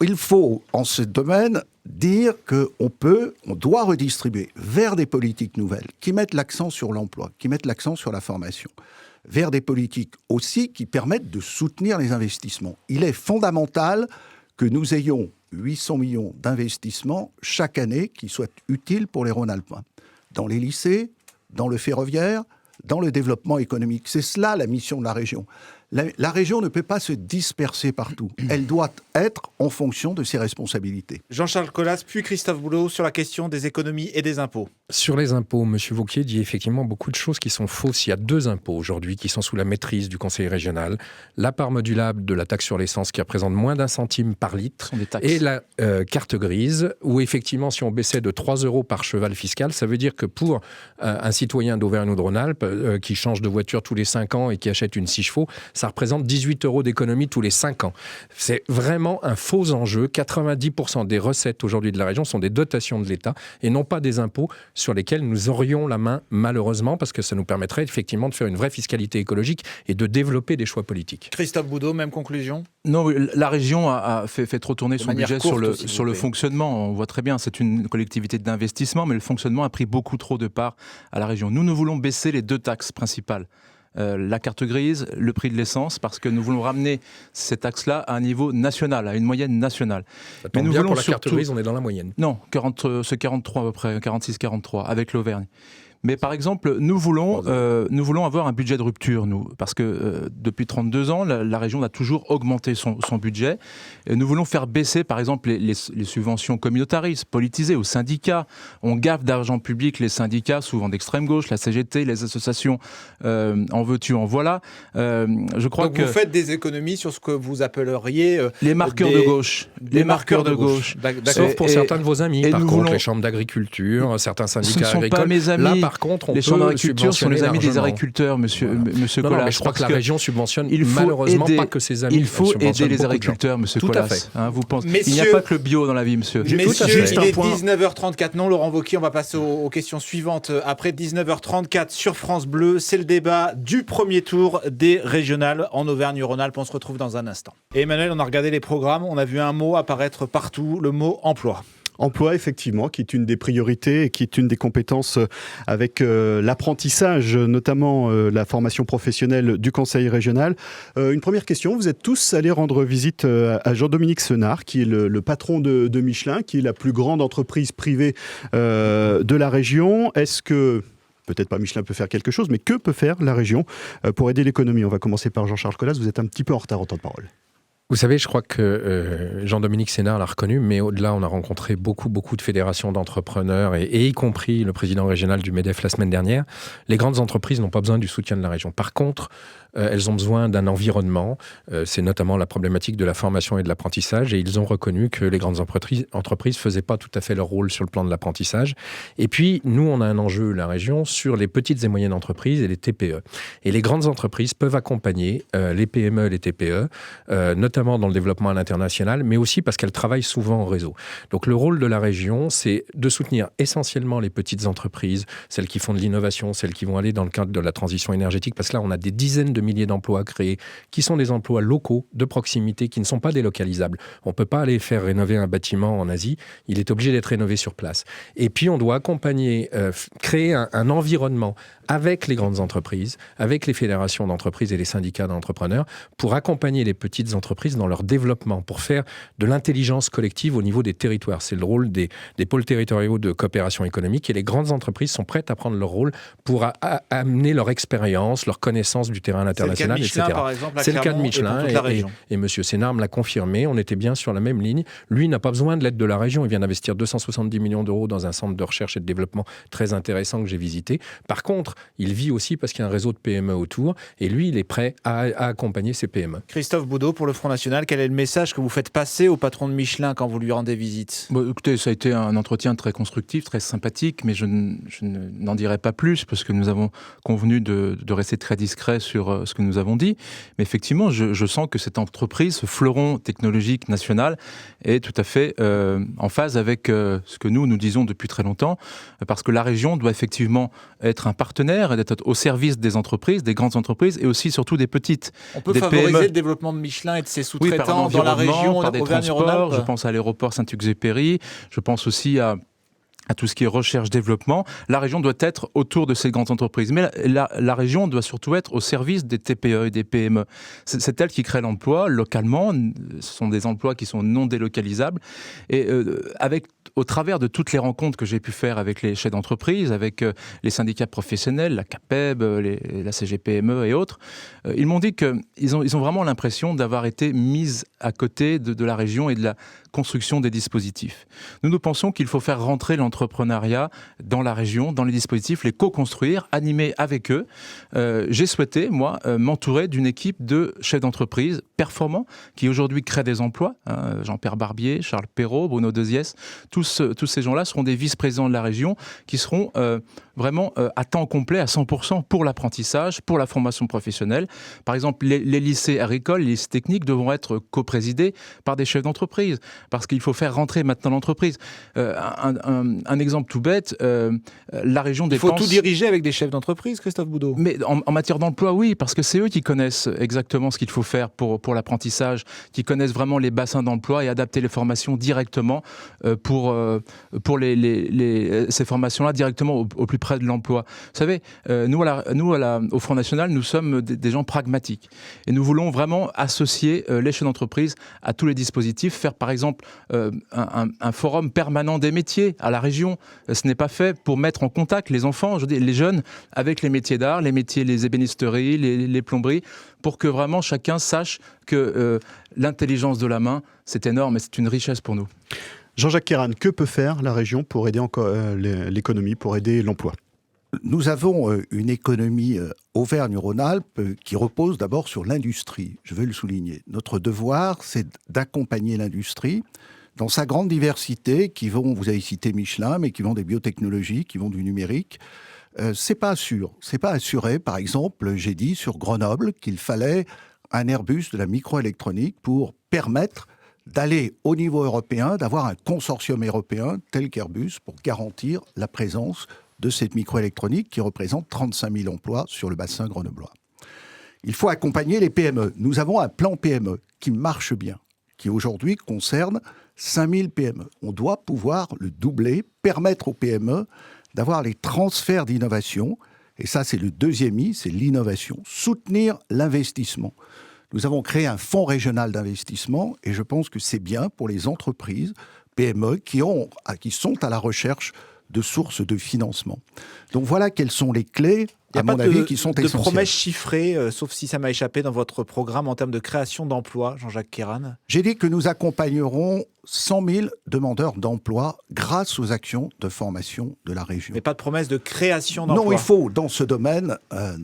Il faut, en ce domaine, dire qu'on doit redistribuer vers des politiques nouvelles qui mettent l'accent sur l'emploi, qui mettent l'accent sur la formation, vers des politiques aussi qui permettent de soutenir les investissements. Il est fondamental que nous ayons 800 millions d'investissements chaque année qui soient utiles pour les Rhône-Alpins, dans les lycées, dans le ferroviaire, dans le développement économique. C'est cela la mission de la région. La région ne peut pas se disperser partout. Elle doit être en fonction de ses responsabilités. Jean-Charles Colas, puis Christophe Bouleau, sur la question des économies et des impôts. Sur les impôts, M. Wauquiez dit effectivement beaucoup de choses qui sont fausses. Il y a 2 impôts aujourd'hui qui sont sous la maîtrise du conseil régional. La part modulable de la taxe sur l'essence qui représente moins d'1 centime par litre. Et la carte grise où effectivement si on baissait de 3 € par cheval fiscal, ça veut dire que pour un citoyen d'Auvergne ou de Rhône-Alpes qui change de voiture tous les 5 ans et qui achète une 6 chevaux, ça représente 18 € d'économie tous les 5 ans. C'est vraiment un faux enjeu. 90% des recettes aujourd'hui de la région sont des dotations de l'État et non pas des impôts sur lesquels nous aurions la main, malheureusement, parce que ça nous permettrait effectivement de faire une vraie fiscalité écologique et de développer des choix politiques. Christophe Bouleau, même conclusion ? Non, la région a fait trop tourner son budget sur le plaît. fonctionnement. On voit très bien, c'est une collectivité d'investissement, mais le fonctionnement a pris beaucoup trop de part à la région. Nous voulons baisser les 2 taxes principales. La carte grise, le prix de l'essence, parce que nous voulons ramener ces taxes-là à un niveau national, à une moyenne nationale. Ça tombe bien, pour la carte grise, on est dans la moyenne. Non, c'est 43 à peu près, 46-43, avec l'Auvergne. Mais par exemple, nous voulons avoir un budget de rupture, nous, parce que depuis 32 ans, la région a toujours augmenté son budget. Et nous voulons faire baisser, par exemple, les subventions communautaristes, politisées aux syndicats. On gaffe d'argent public les syndicats, souvent d'extrême gauche, la CGT, les associations en veux-tu, en voilà. Je crois Donc vous faites des économies sur ce que vous appelleriez... les marqueurs de gauche. Les marqueurs de gauche. Sauf pour certains de vos amis. Par contre, les chambres d'agriculture, certains syndicats agricoles... Ce ne sont pas mes amis. Là, par contre, les chambres d'agriculture sont les amis des agriculteurs, monsieur Colas. Mais je crois que la région subventionne malheureusement pas que ses amis. Il faut aider les agriculteurs, monsieur Colas. Vous pensez. Il n'y a pas que le bio dans la vie, monsieur. Messieurs, il est 19h34. Non, Laurent Wauquiez, on va passer aux questions suivantes. Après 19h34 sur France Bleu, c'est le débat du premier tour des régionales en Auvergne-Rhône-Alpes. On se retrouve dans un instant. Et Emmanuel, on a regardé les programmes, on a vu un mot apparaître partout, le mot emploi. Emploi, effectivement, qui est une des priorités et qui est une des compétences avec l'apprentissage, notamment la formation professionnelle du Conseil régional. Une première question, vous êtes tous allés rendre visite à Jean-Dominique Senard, qui est le patron de Michelin, qui est la plus grande entreprise privée de la région. Est-ce que... Peut-être pas Michelin peut faire quelque chose, mais que peut faire la région pour aider l'économie ? On va commencer par Jean-Charles Colas, vous êtes un petit peu en retard en temps de parole. Vous savez, je crois que Jean-Dominique Senard l'a reconnu, mais au-delà, on a rencontré beaucoup de fédérations d'entrepreneurs, et y compris le président régional du MEDEF la semaine dernière. Les grandes entreprises n'ont pas besoin du soutien de la région. Par contre, elles ont besoin d'un environnement. C'est notamment la problématique de la formation et de l'apprentissage, et ils ont reconnu que les grandes entreprises ne faisaient pas tout à fait leur rôle sur le plan de l'apprentissage. Et puis, nous, on a un enjeu, la région, sur les petites et moyennes entreprises et les TPE. Et les grandes entreprises peuvent accompagner les PME et les TPE, notamment dans le développement à l'international, mais aussi parce qu'elles travaillent souvent en réseau. Donc le rôle de la région, c'est de soutenir essentiellement les petites entreprises, celles qui font de l'innovation, celles qui vont aller dans le cadre de la transition énergétique, parce que là, on a des dizaines de milliers d'emplois créés, qui sont des emplois locaux, de proximité, qui ne sont pas délocalisables. On ne peut pas aller faire rénover un bâtiment en Asie, il est obligé d'être rénové sur place. Et puis, on doit accompagner, créer un environnement avec les grandes entreprises, avec les fédérations d'entreprises et les syndicats d'entrepreneurs, pour accompagner les petites entreprises dans leur développement, pour faire de l'intelligence collective au niveau des territoires. C'est le rôle des pôles territoriaux de coopération économique, et les grandes entreprises sont prêtes à prendre leur rôle pour amener leur expérience, leur connaissance du terrain internationales, etc. Par exemple, C'est le cas de Michelin et M. Sénart l'a confirmé. On était bien sur la même ligne. Lui n'a pas besoin de l'aide de la région. Il vient d'investir 270 millions d'euros dans un centre de recherche et de développement très intéressant que j'ai visité. Par contre, il vit aussi parce qu'il y a un réseau de PME autour et lui, il est prêt à accompagner ces PME. Christophe Boudot, pour le Front National, quel est le message que vous faites passer au patron de Michelin quand vous lui rendez visite ? Écoutez, ça a été un entretien très constructif, très sympathique, mais je n'en dirai pas plus parce que nous avons convenu de rester très discret sur ce que nous avons dit. Mais effectivement, je sens que cette entreprise, ce fleuron technologique national, est tout à fait en phase avec ce que nous disons depuis très longtemps, parce que la région doit effectivement être un partenaire et d'être au service des entreprises, des grandes entreprises et aussi surtout des petites. On peut des favoriser PME. le développement de Michelin et de ses sous-traitants Oui, dans la région, par des transports. Je pense à l'aéroport Saint-Exupéry, je pense aussi à tout ce qui est recherche-développement. La région doit être autour de ces grandes entreprises. Mais la région doit surtout être au service des TPE et des PME. C'est elle qui crée l'emploi localement. Ce sont des emplois qui sont non délocalisables. Et au travers de toutes les rencontres que j'ai pu faire avec les chefs d'entreprise, avec les syndicats professionnels, la CAPEB, la CGPME et autres, ils m'ont dit qu'ils ont vraiment l'impression d'avoir été mis à côté de la région et de la construction des dispositifs. Nous pensons qu'il faut faire rentrer l'entrepreneuriat dans la région, dans les dispositifs, les co-construire, animer avec eux. J'ai souhaité, moi, m'entourer d'une équipe de chefs d'entreprise performants qui aujourd'hui créent des emplois. Jean-Pierre Barbier, Charles Perrault, Bruno Deziès, tous ces gens-là seront des vice-présidents de la région qui seront vraiment à temps complet, à 100% pour l'apprentissage, pour la formation professionnelle. Par exemple, les lycées agricoles, les lycées techniques devront être coprésidés par des chefs d'entreprise parce qu'il faut faire rentrer maintenant l'entreprise. Un exemple tout bête, la région dépense... Il faut tout diriger avec des chefs d'entreprise, Christophe Boudot. Mais en matière d'emploi, oui, parce que c'est eux qui connaissent exactement ce qu'il faut faire pour l'apprentissage, qui connaissent vraiment les bassins d'emploi et adapter les formations directement pour ces formations-là directement au plus près de l'emploi. Vous savez, nous au Front National, nous sommes des gens pragmatiques et nous voulons vraiment associer les chefs d'entreprise à tous les dispositifs, faire par exemple un forum permanent des métiers à la région. Ce n'est pas fait pour mettre en contact les enfants, les jeunes, avec les métiers d'art, les ébénisteries, les plomberies, pour que vraiment chacun sache que l'intelligence de la main, c'est énorme et c'est une richesse pour nous. Jean-Jacques Kéran, que peut faire la région pour aider l'économie, pour aider l'emploi ? Nous avons une économie Auvergne-Rhône-Alpes qui repose d'abord sur l'industrie, je veux le souligner. Notre devoir, c'est d'accompagner l'industrie dans sa grande diversité, vous avez cité Michelin, mais qui vont des biotechnologies, qui vont du numérique. C'est pas sûr. C'est pas assuré. Par exemple, j'ai dit sur Grenoble qu'il fallait un Airbus de la microélectronique pour permettre d'aller au niveau européen, d'avoir un consortium européen tel qu'Airbus pour garantir la présence de cette microélectronique qui représente 35 000 emplois sur le bassin grenoblois. Il faut accompagner les PME. Nous avons un plan PME qui marche bien, qui aujourd'hui concerne 5 000 PME. On doit pouvoir le doubler, permettre aux PME d'avoir les transferts d'innovation. Et ça, c'est le deuxième I, c'est l'innovation. Soutenir l'investissement. Nous avons créé un fonds régional d'investissement et je pense que c'est bien pour les entreprises PME qui sont à la recherche de sources de financement. Donc voilà quelles sont les clés, à mon avis, qui sont essentielles. Il n'y a pas de promesses chiffrées, sauf si ça m'a échappé dans votre programme en termes de création d'emplois, Jean-Jacques Kéran. J'ai dit que nous accompagnerons 100 000 demandeurs d'emploi grâce aux actions de formation de la région. Mais pas de promesse de création d'emplois. Non, il faut, dans ce domaine,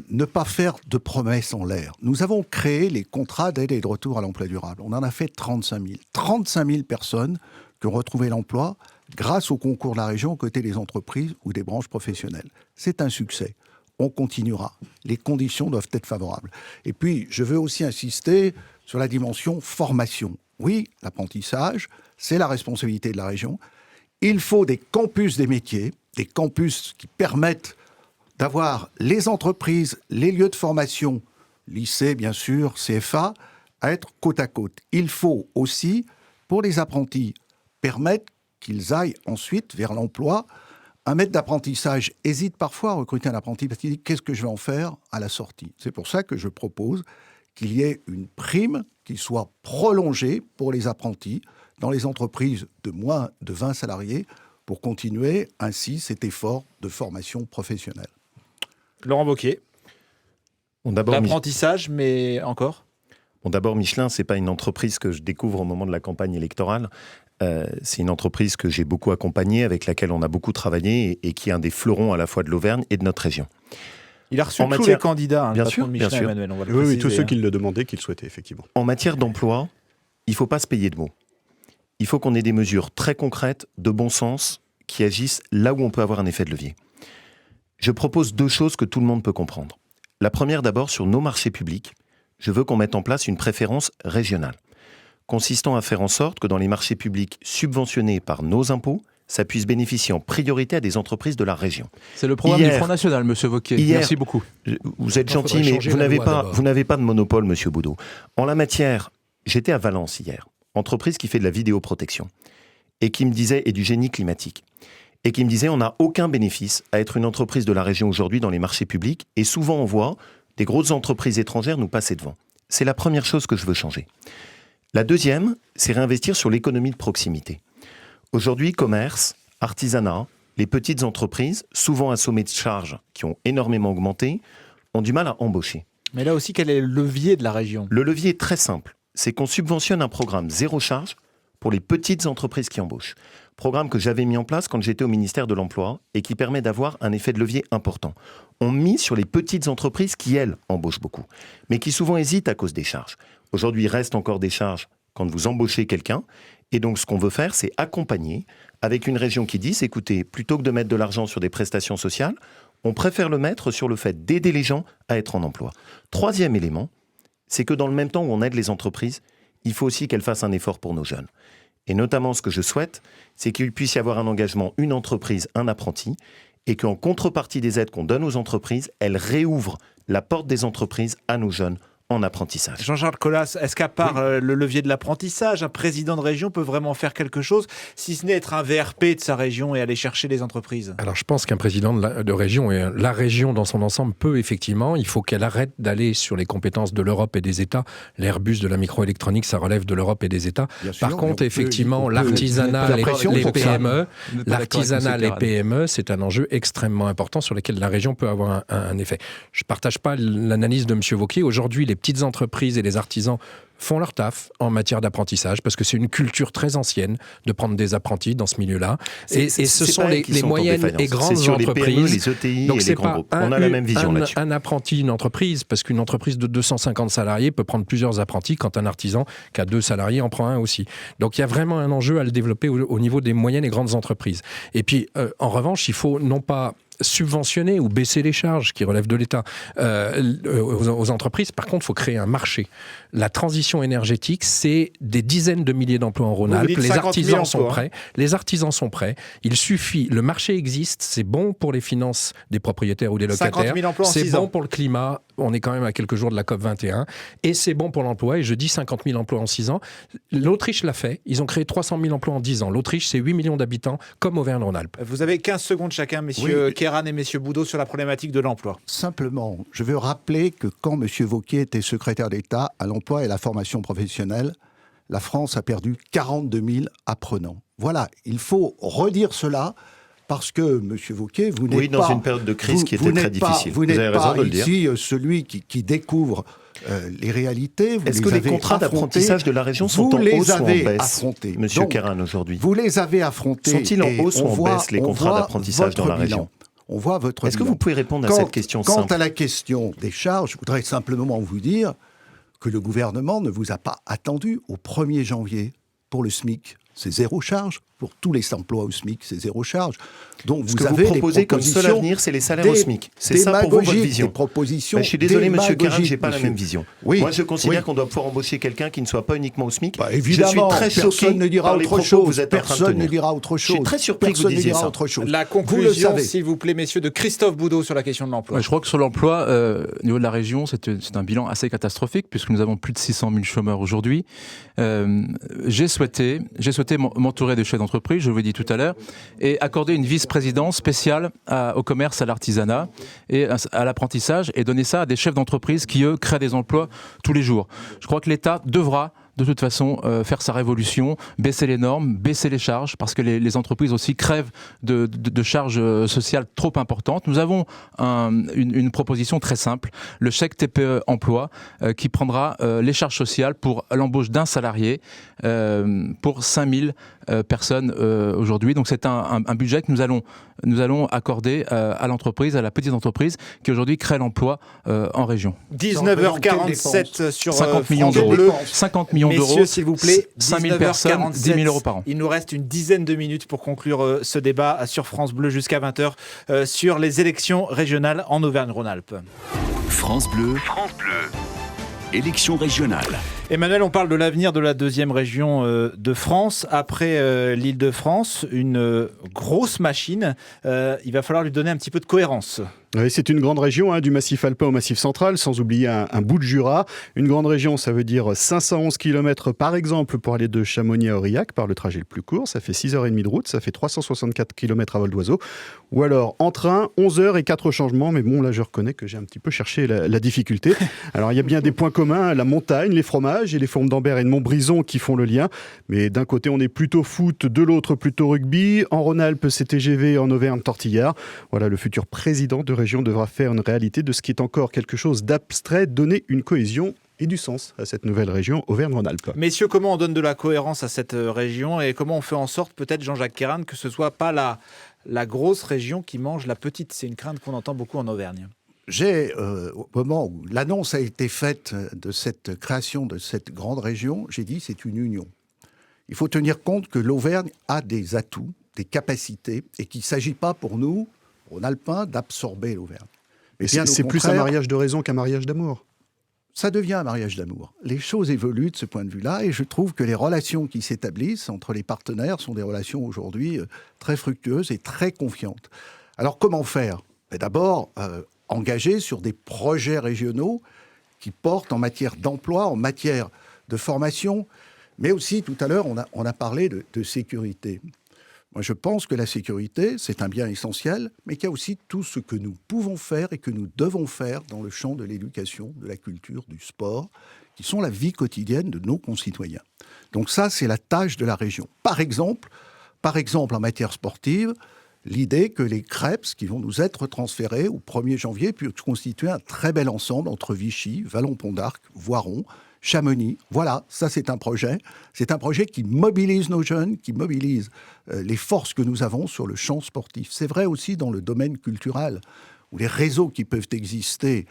ne pas faire de promesses en l'air. Nous avons créé les contrats d'aide et de retour à l'emploi durable. On en a fait 35 000. 35 000 personnes qui ont retrouvé l'emploi grâce au concours de la région aux côtés des entreprises ou des branches professionnelles. C'est un succès. On continuera. Les conditions doivent être favorables. Et puis, je veux aussi insister sur la dimension formation. Oui, l'apprentissage, c'est la responsabilité de la région. Il faut des campus des métiers, des campus qui permettent d'avoir les entreprises, les lieux de formation, lycée, bien sûr, CFA, à être côte à côte. Il faut aussi, pour les apprentis, permettre qu'ils aillent ensuite vers l'emploi. Un maître d'apprentissage hésite parfois à recruter un apprenti parce qu'il dit « qu'est-ce que je vais en faire à la sortie ?» C'est pour ça que je propose qu'il y ait une prime qui soit prolongée pour les apprentis dans les entreprises de moins de 20 salariés pour continuer ainsi cet effort de formation professionnelle. Laurent Wauquiez. L'apprentissage, mais encore. Bon, d'abord, Michelin, c'est pas une entreprise que je découvre au moment de la campagne électorale. C'est une entreprise que j'ai beaucoup accompagnée, avec laquelle on a beaucoup travaillé et qui est un des fleurons à la fois de l'Auvergne et de notre région. Il a reçu tous les candidats, bien sûr, Michelin, bien sûr. Emmanuel, on va le Oui, préciser, tous ceux qui le demandaient, qui le souhaitaient, effectivement. En matière d'emploi, il ne faut pas se payer de mots. Il faut qu'on ait des mesures très concrètes, de bon sens, qui agissent là où on peut avoir un effet de levier. Je propose 2 choses que tout le monde peut comprendre. La première, d'abord, sur nos marchés publics, je veux qu'on mette en place une préférence régionale, consistant à faire en sorte que dans les marchés publics subventionnés par nos impôts, ça puisse bénéficier en priorité à des entreprises de la région. C'est le programme du Front National, Monsieur Wauquiez. Merci beaucoup. Vous êtes gentil, mais vous n'avez pas de monopole, Monsieur Boudot. En la matière, j'étais à Valence hier, entreprise qui fait de la vidéoprotection, et qui me disait, et du génie climatique, et qui me disait, on n'a aucun bénéfice à être une entreprise de la région aujourd'hui dans les marchés publics, et souvent on voit des grosses entreprises étrangères nous passer devant. C'est la première chose que je veux changer. La deuxième, c'est réinvestir sur l'économie de proximité. Aujourd'hui, commerce, artisanat, les petites entreprises, souvent assommées de charges qui ont énormément augmenté, ont du mal à embaucher. Mais là aussi, quel est le levier de la région ? Le levier est très simple. C'est qu'on subventionne un programme zéro charge pour les petites entreprises qui embauchent. Programme que j'avais mis en place quand j'étais au ministère de l'Emploi et qui permet d'avoir un effet de levier important. On mise sur les petites entreprises qui, elles, embauchent beaucoup, mais qui souvent hésitent à cause des charges. Aujourd'hui, il reste encore des charges quand vous embauchez quelqu'un. Et donc, ce qu'on veut faire, c'est accompagner avec une région qui dit, écoutez, plutôt que de mettre de l'argent sur des prestations sociales, on préfère le mettre sur le fait d'aider les gens à être en emploi. Troisième élément, c'est que dans le même temps où on aide les entreprises, il faut aussi qu'elles fassent un effort pour nos jeunes. Et notamment, ce que je souhaite, c'est qu'il puisse y avoir un engagement, une entreprise, un apprenti, et qu'en contrepartie des aides qu'on donne aux entreprises, elles réouvrent la porte des entreprises à nos jeunes en apprentissage. Jean-Charles Colas, est-ce qu'à part le levier de l'apprentissage, un président de région peut vraiment faire quelque chose, si ce n'est être un VRP de sa région et aller chercher les entreprises ? Alors je pense qu'un président de région, et la région dans son ensemble peut effectivement, il faut qu'elle arrête d'aller sur les compétences de l'Europe et des États. L'Airbus de la microélectronique, ça relève de l'Europe et des États. Par contre, effectivement, l'artisanat, les PME, c'est un enjeu extrêmement important sur lequel la région peut avoir un effet. Je ne partage pas l'analyse de M. Wauquiez. Aujourd'hui, les petites entreprises et les artisans font leur taf en matière d'apprentissage parce que c'est une culture très ancienne de prendre des apprentis dans ce milieu-là. Et ce sont les moyennes et grandes entreprises. Les ETI donc et les grands groupes. On a la même vision là-dessus. Un apprenti, une entreprise, parce qu'une entreprise de 250 salariés peut prendre plusieurs apprentis quand un artisan qui a 2 salariés en prend un aussi. Donc il y a vraiment un enjeu à le développer au niveau des moyennes et grandes entreprises. Et puis en revanche, il faut non pas subventionner ou baisser les charges qui relèvent de l'État aux entreprises. Par contre, il faut créer un marché. La transition énergétique, c'est des dizaines de milliers d'emplois en Rhône-Alpes. Les artisans sont prêts. Les artisans sont prêts. Il suffit. Le marché existe. C'est bon pour les finances des propriétaires ou des locataires. C'est bon pour le climat. On est quand même à quelques jours de la COP21. Et c'est bon pour l'emploi. Et je dis 50 000 emplois en 6 ans. L'Autriche l'a fait. Ils ont créé 300 000 emplois en 10 ans. L'Autriche, c'est 8 millions d'habitants, comme Auvergne-Rhône-Alpes. Vous avez 15 secondes chacun, messieurs Kéran et messieurs Boudot, sur la problématique de l'emploi. Simplement, je veux rappeler que quand M. Wauquiez était secrétaire d'État à l'emploi et à la formation professionnelle, la France a perdu 42 000 apprenants. Voilà, il faut redire cela parce que, M. Wauquiez, vous n'êtes pas... Oui, dans une période de crise qui était très difficile. Vous n'êtes pas ici celui qui découvre les réalités. Est-ce que les contrats d'apprentissage de la région sont en hausse ou en baisse, Monsieur Kéran, aujourd'hui ? Vous les avez affrontés. Sont-ils en hausse ou en baisse, les contrats d'apprentissage dans la région ? On voit votre Est-ce que vous pouvez répondre à cette question simple ? Quant à la question des charges, je voudrais simplement vous dire que le gouvernement ne vous a pas attendu au 1er janvier pour le SMIC. C'est zéro charge. Pour tous les emplois au SMIC, c'est zéro charge. Donc ce que vous proposez comme seul avenir, c'est les salaires au SMIC. C'est ça pour vous votre vision. Je suis désolé, Monsieur Kéran, je n'ai pas la même vision. Moi, je considère qu'on doit pouvoir embaucher quelqu'un qui ne soit pas uniquement au SMIC. Évidemment, je suis très choqué par les propos que vous êtes en train de tenir. Personne ne dira autre chose. Je suis très surpris que vous disiez ça. La conclusion, s'il vous plaît, messieurs, de Christophe Boudot sur la question de l'emploi. Je crois que sur l'emploi, au niveau de la région, c'est un bilan assez catastrophique puisque nous avons plus de 600 000 chômeurs aujourd'hui. J'ai souhaité m'entourer de chefs d'entreprise, je vous l'ai dit tout à l'heure, et accorder une vice-présidence spéciale au commerce, à l'artisanat et à l'apprentissage, et donner ça à des chefs d'entreprise qui, eux, créent des emplois tous les jours. Je crois que l'État devra de toute façon faire sa révolution, baisser les normes, baisser les charges, parce que les entreprises aussi crèvent de charges sociales trop importantes. Nous avons une proposition très simple, le chèque TPE emploi, qui prendra les charges sociales pour l'embauche d'un salarié pour 5000 personnes aujourd'hui. Donc c'est un budget que nous allons accorder à l'entreprise, à la petite entreprise qui aujourd'hui crée l'emploi en région. 19h47 sur 50 millions France d'euros. Bleu. 50 millions d'euros. Messieurs, s'il vous plaît, 5000 personnes, 10 000 euros par an. Il nous reste une dizaine de minutes pour conclure ce débat sur France Bleu jusqu'à 20h sur les élections régionales en Auvergne-Rhône-Alpes. France Bleu, élections régionales. Emmanuel, on parle de l'avenir de la deuxième région de France. Après l'Île-de-France, une grosse machine. Il va falloir lui donner un petit peu de cohérence. Oui, c'est une grande région, du massif alpin au massif central, sans oublier un bout de Jura. Une grande région, ça veut dire 511 km par exemple pour aller de Chamonix à Aurillac par le trajet le plus court. Ça fait 6h30 de route, ça fait 364 km à vol d'oiseau. Ou alors en train, 11h et 4 changements. Mais bon, là je reconnais que j'ai un petit peu cherché la difficulté. Alors il y a bien des points communs, la montagne, les fromages et les formes d'Ambert et de Montbrison qui font le lien. Mais d'un côté on est plutôt foot, de l'autre plutôt rugby. En Rhône-Alpes c'est TGV, en Auvergne tortillard. Voilà, le futur président de région devra faire une réalité de ce qui est encore quelque chose d'abstrait, donner une cohésion et du sens à cette nouvelle région Auvergne-Rhône-Alpes. Messieurs, comment on donne de la cohérence à cette région et comment on fait en sorte, peut-être Jean-Jacques Queyranne, que ce ne soit pas la grosse région qui mange la petite? C'est une crainte qu'on entend beaucoup en Auvergne. Au moment où l'annonce a été faite de cette création de cette grande région, j'ai dit c'est une union. Il faut tenir compte que l'Auvergne a des atouts, des capacités, et qu'il ne s'agit pas pour nous, Rhône-Alpins, d'absorber l'Auvergne. Mais c'est plus un mariage de raison qu'un mariage d'amour. Ça devient un mariage d'amour. Les choses évoluent de ce point de vue-là, et je trouve que les relations qui s'établissent entre les partenaires sont des relations aujourd'hui très fructueuses et très confiantes. Alors comment faire ? D'abord, engager sur des projets régionaux qui portent en matière d'emploi, en matière de formation, mais aussi, tout à l'heure, on a parlé de sécurité. Moi, je pense que la sécurité, c'est un bien essentiel, mais qu'il y a aussi tout ce que nous pouvons faire et que nous devons faire dans le champ de l'éducation, de la culture, du sport, qui sont la vie quotidienne de nos concitoyens. Donc ça, c'est la tâche de la région. Par exemple, en matière sportive, l'idée que les CREPS qui vont nous être transférés au 1er janvier puissent constituer un très bel ensemble entre Vichy, Vallon-Pont d'Arc, Voiron, Chamonix, voilà, ça c'est un projet. C'est un projet qui mobilise nos jeunes, qui mobilise les forces que nous avons sur le champ sportif. C'est vrai aussi dans le domaine culturel, où les réseaux qui peuvent exister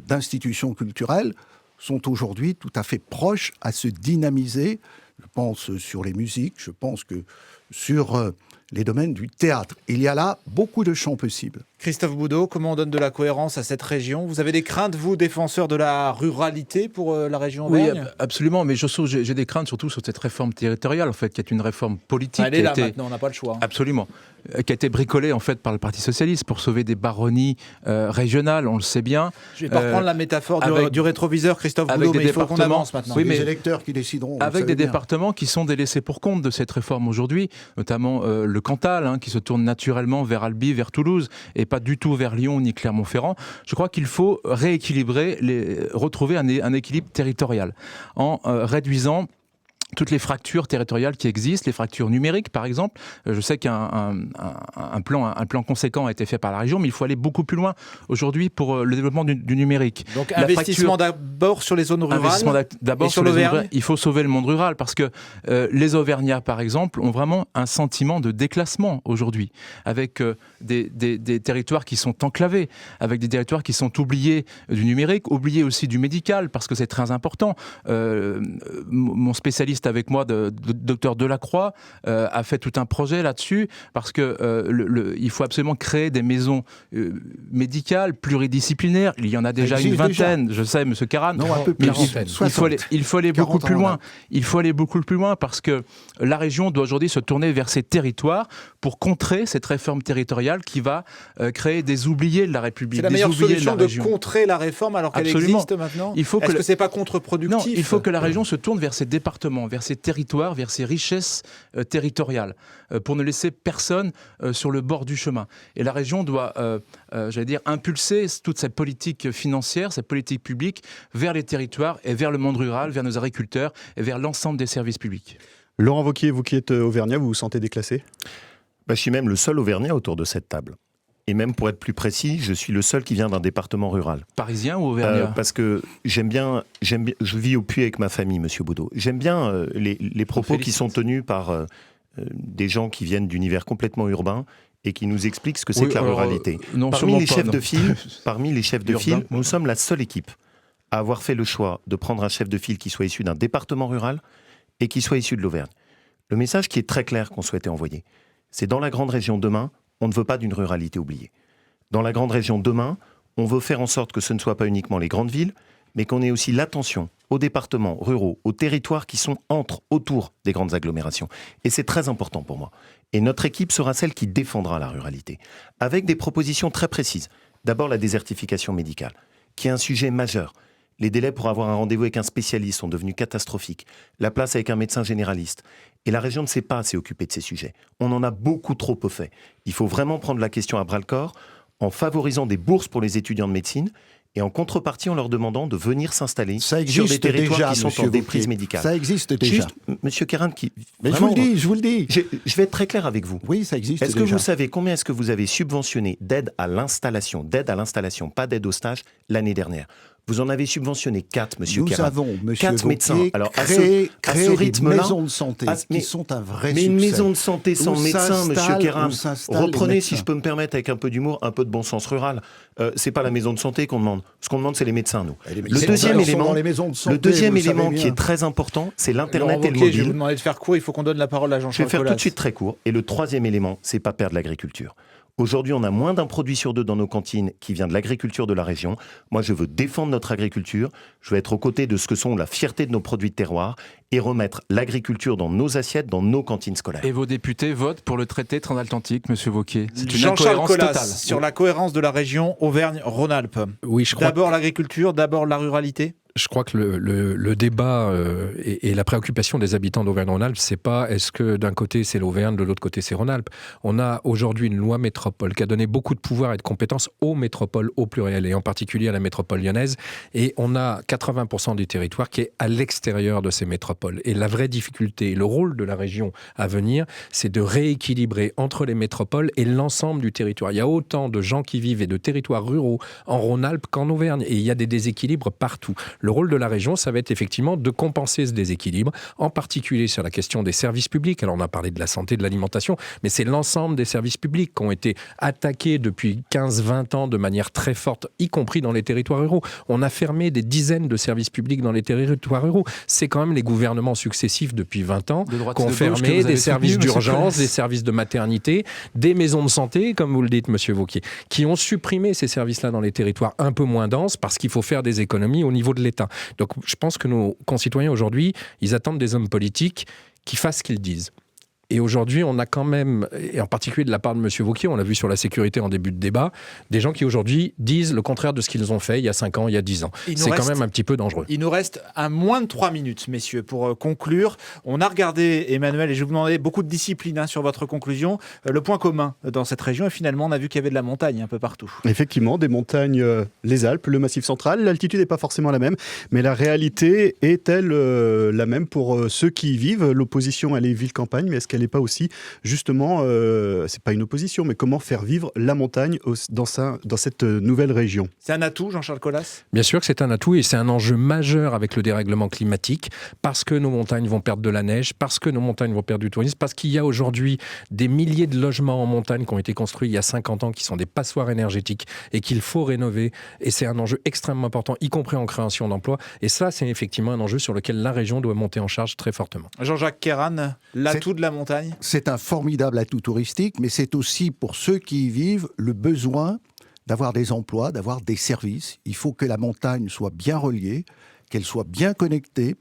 d'institutions culturelles sont aujourd'hui tout à fait proches à se dynamiser. Je pense sur les musiques, je pense que sur les domaines du théâtre. Il y a là beaucoup de champs possibles. Christophe Boudot, comment on donne de la cohérence à cette région? Vous avez des craintes, vous, défenseurs de la ruralité pour la région Auvergne? Oui, absolument, mais j'ai des craintes surtout sur cette réforme territoriale, en fait, qui est une réforme politique. Elle est là maintenant, on n'a pas le choix. Absolument. Qui a été bricolée, en fait, par le Parti Socialiste pour sauver des baronnies régionales, on le sait bien. Je ne vais pas reprendre la métaphore du rétroviseur, Christophe Boudot, mais il faut qu'on avance maintenant. Oui, mais les électeurs qui décideront. Avec des départements qui sont délaissés pour compte de cette réforme aujourd'hui, notamment le Cantal, qui se tourne naturellement vers Albi, vers Toulouse, et pas du tout vers Lyon ni Clermont-Ferrand. Je crois qu'il faut rééquilibrer, retrouver un équilibre territorial en réduisant toutes les fractures territoriales qui existent, les fractures numériques par exemple. Je sais qu'un plan conséquent a été fait par la région, mais il faut aller beaucoup plus loin aujourd'hui pour le développement du numérique. Donc investissement d'abord sur les zones rurales d'abord et sur l'Auvergne. Il faut sauver le monde rural parce que les Auvergnats par exemple ont vraiment un sentiment de déclassement aujourd'hui, avec des territoires qui sont enclavés, avec des territoires qui sont oubliés du numérique, oubliés aussi du médical parce que c'est très important. Mon spécialiste avec moi, docteur Delacroix, a fait tout un projet là-dessus parce que il faut absolument créer des maisons médicales pluridisciplinaires. Il y en a déjà une vingtaine, je sais, Monsieur Queyranne. Non, un peu plus. Il faut aller beaucoup plus loin. Il faut aller beaucoup plus loin parce que la région doit aujourd'hui se tourner vers ses territoires pour contrer cette réforme territoriale qui va créer des oubliés de la République. C'est la meilleure solution de contrer la réforme alors qu'elle existe maintenant. Est-ce que c'est pas contre-productif? Non, il faut que la région se tourne vers ses départements, vers ces territoires, vers ces richesses territoriales, pour ne laisser personne sur le bord du chemin. Et la région doit, impulser toute cette politique financière, cette politique publique vers les territoires et vers le monde rural, vers nos agriculteurs et vers l'ensemble des services publics. Laurent Wauquiez, vous qui êtes auvergnat, vous vous sentez déclassé ? Je suis même le seul auvergnat autour de cette table. Et même pour être plus précis, je suis le seul qui vient d'un département rural. Parisien ou auvergnat ? Parce que j'aime bien, je vis au Puy avec ma famille, Monsieur Baudot. J'aime bien les propos qui sont tenus par des gens qui viennent d'univers complètement urbains et qui nous expliquent ce que c'est que la ruralité. Parmi les chefs de file, nous sommes la seule équipe à avoir fait le choix de prendre un chef de file qui soit issu d'un département rural et qui soit issu de l'Auvergne. Le message qui est très clair qu'on souhaitait envoyer, c'est dans la grande région demain, on ne veut pas d'une ruralité oubliée. Dans la grande région demain, on veut faire en sorte que ce ne soit pas uniquement les grandes villes, mais qu'on ait aussi l'attention aux départements ruraux, aux territoires qui sont autour des grandes agglomérations. Et c'est très important pour moi. Et notre équipe sera celle qui défendra la ruralité, avec des propositions très précises. D'abord, la désertification médicale, qui est un sujet majeur. Les délais pour avoir un rendez-vous avec un spécialiste sont devenus catastrophiques. La place avec un médecin généraliste. Et la région ne s'est pas assez occupée de ces sujets. On en a beaucoup trop peu fait. Il faut vraiment prendre la question à bras-le-corps en favorisant des bourses pour les étudiants de médecine et en contrepartie en leur demandant de venir s'installer sur des territoires qui sont en déprise médicale. Ça existe déjà. Juste, Monsieur Kéran, Mais je vous le dis. Je vais être très clair avec vous. Oui, ça existe Est-ce déjà. que vous savez combien est-ce que vous avez subventionné d'aide à l'installation, pas d'aide au stage, l'année dernière ? Vous en avez subventionné 4, Monsieur Kéran. Nous avons, Monsieur 4 Wauquiez, médecins. Alors, créé ce rythme-là, des maisons de santé qui sont un vrai succès. Mais une maison de santé sans médecin, Monsieur Kéran, reprenez, les si je peux me permettre, avec un peu d'humour, un peu de bon sens rural. C'est pas la maison de santé qu'on demande. Ce qu'on demande, c'est les médecins, nous. Le deuxième élément qui est très important, c'est l'Internet et le mobile. Je vais vous demander de faire court, il faut qu'on donne la parole à Jean-Charles Je vais faire Colas. tout de suite très court. Et le troisième élément, c'est pas perdre l'agriculture. Aujourd'hui, on a moins d'un produit sur 2 dans nos cantines qui vient de l'agriculture de la région. Moi, je veux défendre notre agriculture. Je veux être aux côtés de ce que sont la fierté de nos produits de terroir et remettre l'agriculture dans nos assiettes, dans nos cantines scolaires. Et vos députés votent pour le traité transatlantique, Monsieur Wauquiez. C'est une Jean-Charles incohérence Colas, totale. sur la cohérence de la région Auvergne-Rhône-Alpes. Oui, je crois. D'abord l'agriculture, d'abord la ruralité. Je crois que le débat et la préoccupation des habitants d'Auvergne-Rhône-Alpes, c'est pas est-ce que d'un côté c'est l'Auvergne, de l'autre côté c'est Rhône-Alpes. On a aujourd'hui une loi métropole qui a donné beaucoup de pouvoir et de compétences aux métropoles au pluriel, et en particulier à la métropole lyonnaise. Et on a 80% du territoire qui est à l'extérieur de ces métropoles. Et la vraie difficulté, le rôle de la région à venir, c'est de rééquilibrer entre les métropoles et l'ensemble du territoire. Il y a autant de gens qui vivent et de territoires ruraux en Rhône-Alpes qu'en Auvergne. Et il y a des déséquilibres partout. Le rôle de la région, ça va être effectivement de compenser ce déséquilibre, en particulier sur la question des services publics. Alors on a parlé de la santé, de l'alimentation, mais c'est l'ensemble des services publics qui ont été attaqués depuis 15-20 ans de manière très forte, y compris dans les territoires ruraux. On a fermé des dizaines de services publics dans les territoires ruraux. C'est quand même les gouvernements successifs depuis 20 ans qui ont fermé des services d'urgence, des services de maternité, des maisons de santé, comme vous le dites, Monsieur Wauquiez, qui ont supprimé ces services-là dans les territoires un peu moins denses parce qu'il faut faire des économies au niveau de l'État. Donc je pense que nos concitoyens aujourd'hui, ils attendent des hommes politiques qui fassent ce qu'ils disent. Et aujourd'hui, on a quand même, et en particulier de la part de M. Wauquiez, on l'a vu sur la sécurité en début de débat, des gens qui aujourd'hui disent le contraire de ce qu'ils ont fait il y a 5 ans, il y a 10 ans. C'est quand même un petit peu dangereux. Il nous reste un moins de 3 minutes, messieurs, pour conclure. On a regardé, Emmanuel, et je vous demandais beaucoup de discipline sur votre conclusion, le point commun dans cette région, et finalement, on a vu qu'il y avait de la montagne un peu partout. Effectivement, des montagnes, les Alpes, le Massif central, l'altitude n'est pas forcément la même, mais la réalité est-elle la même pour ceux qui y vivent ? L'opposition, elle est ville-campagne, mais est-ce qu'elle n'est pas aussi, justement, c'est pas une opposition, mais comment faire vivre la montagne dans cette nouvelle région ? C'est un atout, Jean-Charles Colas ? Bien sûr que c'est un atout et c'est un enjeu majeur avec le dérèglement climatique, parce que nos montagnes vont perdre de la neige, parce que nos montagnes vont perdre du tourisme, parce qu'il y a aujourd'hui des milliers de logements en montagne qui ont été construits il y a 50 ans, qui sont des passoires énergétiques et qu'il faut rénover. Et c'est un enjeu extrêmement important, y compris en création d'emplois. Et ça, c'est effectivement un enjeu sur lequel la région doit monter en charge très fortement. Jean-Jacques Kéran, l'atout de la montagne ? C'est un formidable atout touristique, mais c'est aussi pour ceux qui y vivent le besoin d'avoir des emplois, d'avoir des services. Il faut que la montagne soit bien reliée, qu'elle soit bien connectée,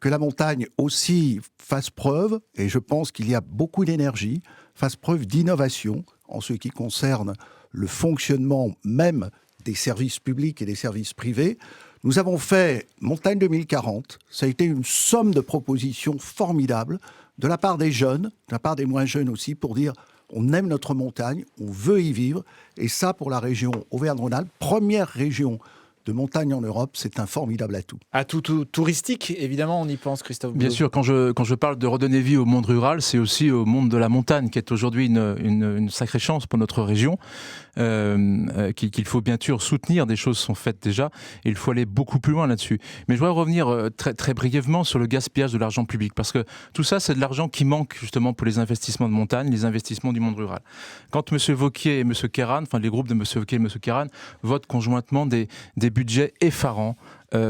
que la montagne aussi fasse preuve, et je pense qu'il y a beaucoup d'énergie, fasse preuve d'innovation en ce qui concerne le fonctionnement même des services publics et des services privés. Nous avons fait Montagne 2040. Ça a été une somme de propositions formidables de la part des jeunes, de la part des moins jeunes aussi, pour dire on aime notre montagne, on veut y vivre. Et ça, pour la région Auvergne-Rhône-Alpes, première région de montagne en Europe, c'est un formidable atout. Atout touristique, évidemment, on y pense, Christophe Boudot. Bien sûr, quand je parle de redonner vie au monde rural, c'est aussi au monde de la montagne, qui est aujourd'hui une sacrée chance pour notre région, qu'il faut bien sûr soutenir. Des choses sont faites déjà, et il faut aller beaucoup plus loin là-dessus. Mais je voudrais revenir très, très brièvement sur le gaspillage de l'argent public, parce que tout ça, c'est de l'argent qui manque justement pour les investissements de montagne, les investissements du monde rural. Quand M. Wauquiez et M. Kéran, enfin les groupes de M. Wauquiez et M. Kéran, votent conjointement des budget effarant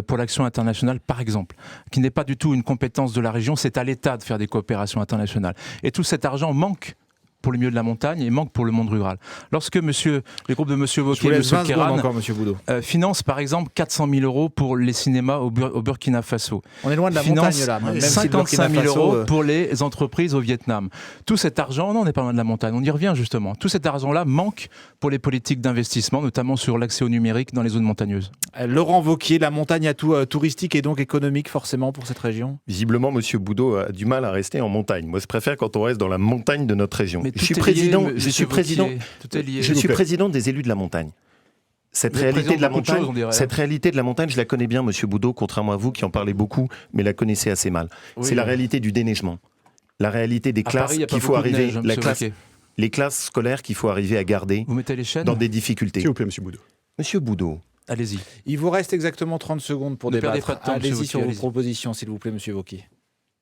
pour l'action internationale, par exemple, qui n'est pas du tout une compétence de la région, c'est à l'État de faire des coopérations internationales. Et tout cet argent manque pour le milieu de la montagne et manque pour le monde rural. Lorsque les groupes de M. Wauquiez et M. Kéran financent par exemple 400 000 euros pour les cinémas au Burkina Faso. On est loin de la montagne là. Même 55 000 euros pour les entreprises au Vietnam. Tout cet argent, non, on n'est pas loin de la montagne, on y revient justement. Tout cet argent-là manque pour les politiques d'investissement, notamment sur l'accès au numérique dans les zones montagneuses. Laurent Wauquiez, la montagne atout touristique et donc économique forcément pour cette région. Visiblement, M. Boudot a du mal à rester en montagne. Moi, je préfère quand on reste dans la montagne de notre région. Mais je suis président des élus de la montagne. Cette réalité de la montagne, je la connais bien, Monsieur Boudot, contrairement à vous qui en parlez beaucoup, mais la connaissez assez mal. Oui, c'est la réalité du déneigement, la réalité des classes qu'il faut arriver, les classes scolaires qu'il faut arriver à garder. Vous mettez les chaînes dans des difficultés. S'il vous plaît, Monsieur Boudot. Monsieur Boudot. Allez-y. Il vous reste exactement 30 secondes pour débattre. Allez-y sur vos propositions, s'il vous plaît, Monsieur Wauquiez.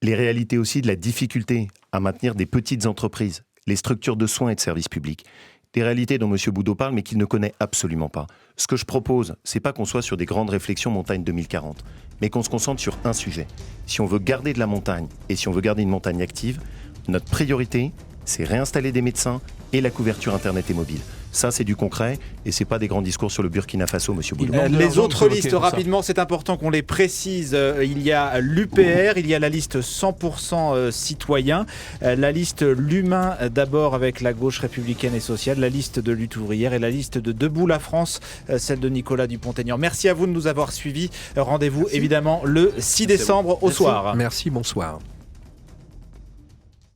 Les réalités aussi de la difficulté à maintenir des petites entreprises, les structures de soins et de services publics. Des réalités dont M. Boudot parle, mais qu'il ne connaît absolument pas. Ce que je propose, c'est pas qu'on soit sur des grandes réflexions montagne 2040, mais qu'on se concentre sur un sujet. Si on veut garder de la montagne, et si on veut garder une montagne active, notre priorité, c'est réinstaller des médecins et la couverture Internet et mobile. Ça, c'est du concret et c'est pas des grands discours sur le Burkina Faso, Monsieur Boudou. Les autres listes, rapidement, c'est important qu'on les précise. Il y a l'UPR, il y a la liste 100% citoyen, la liste l'humain d'abord avec la gauche républicaine et sociale, la liste de lutte ouvrière et la liste de Debout la France, celle de Nicolas Dupont-Aignan. Merci à vous de nous avoir suivis. Rendez-vous évidemment le 6 décembre au soir. Merci, bonsoir.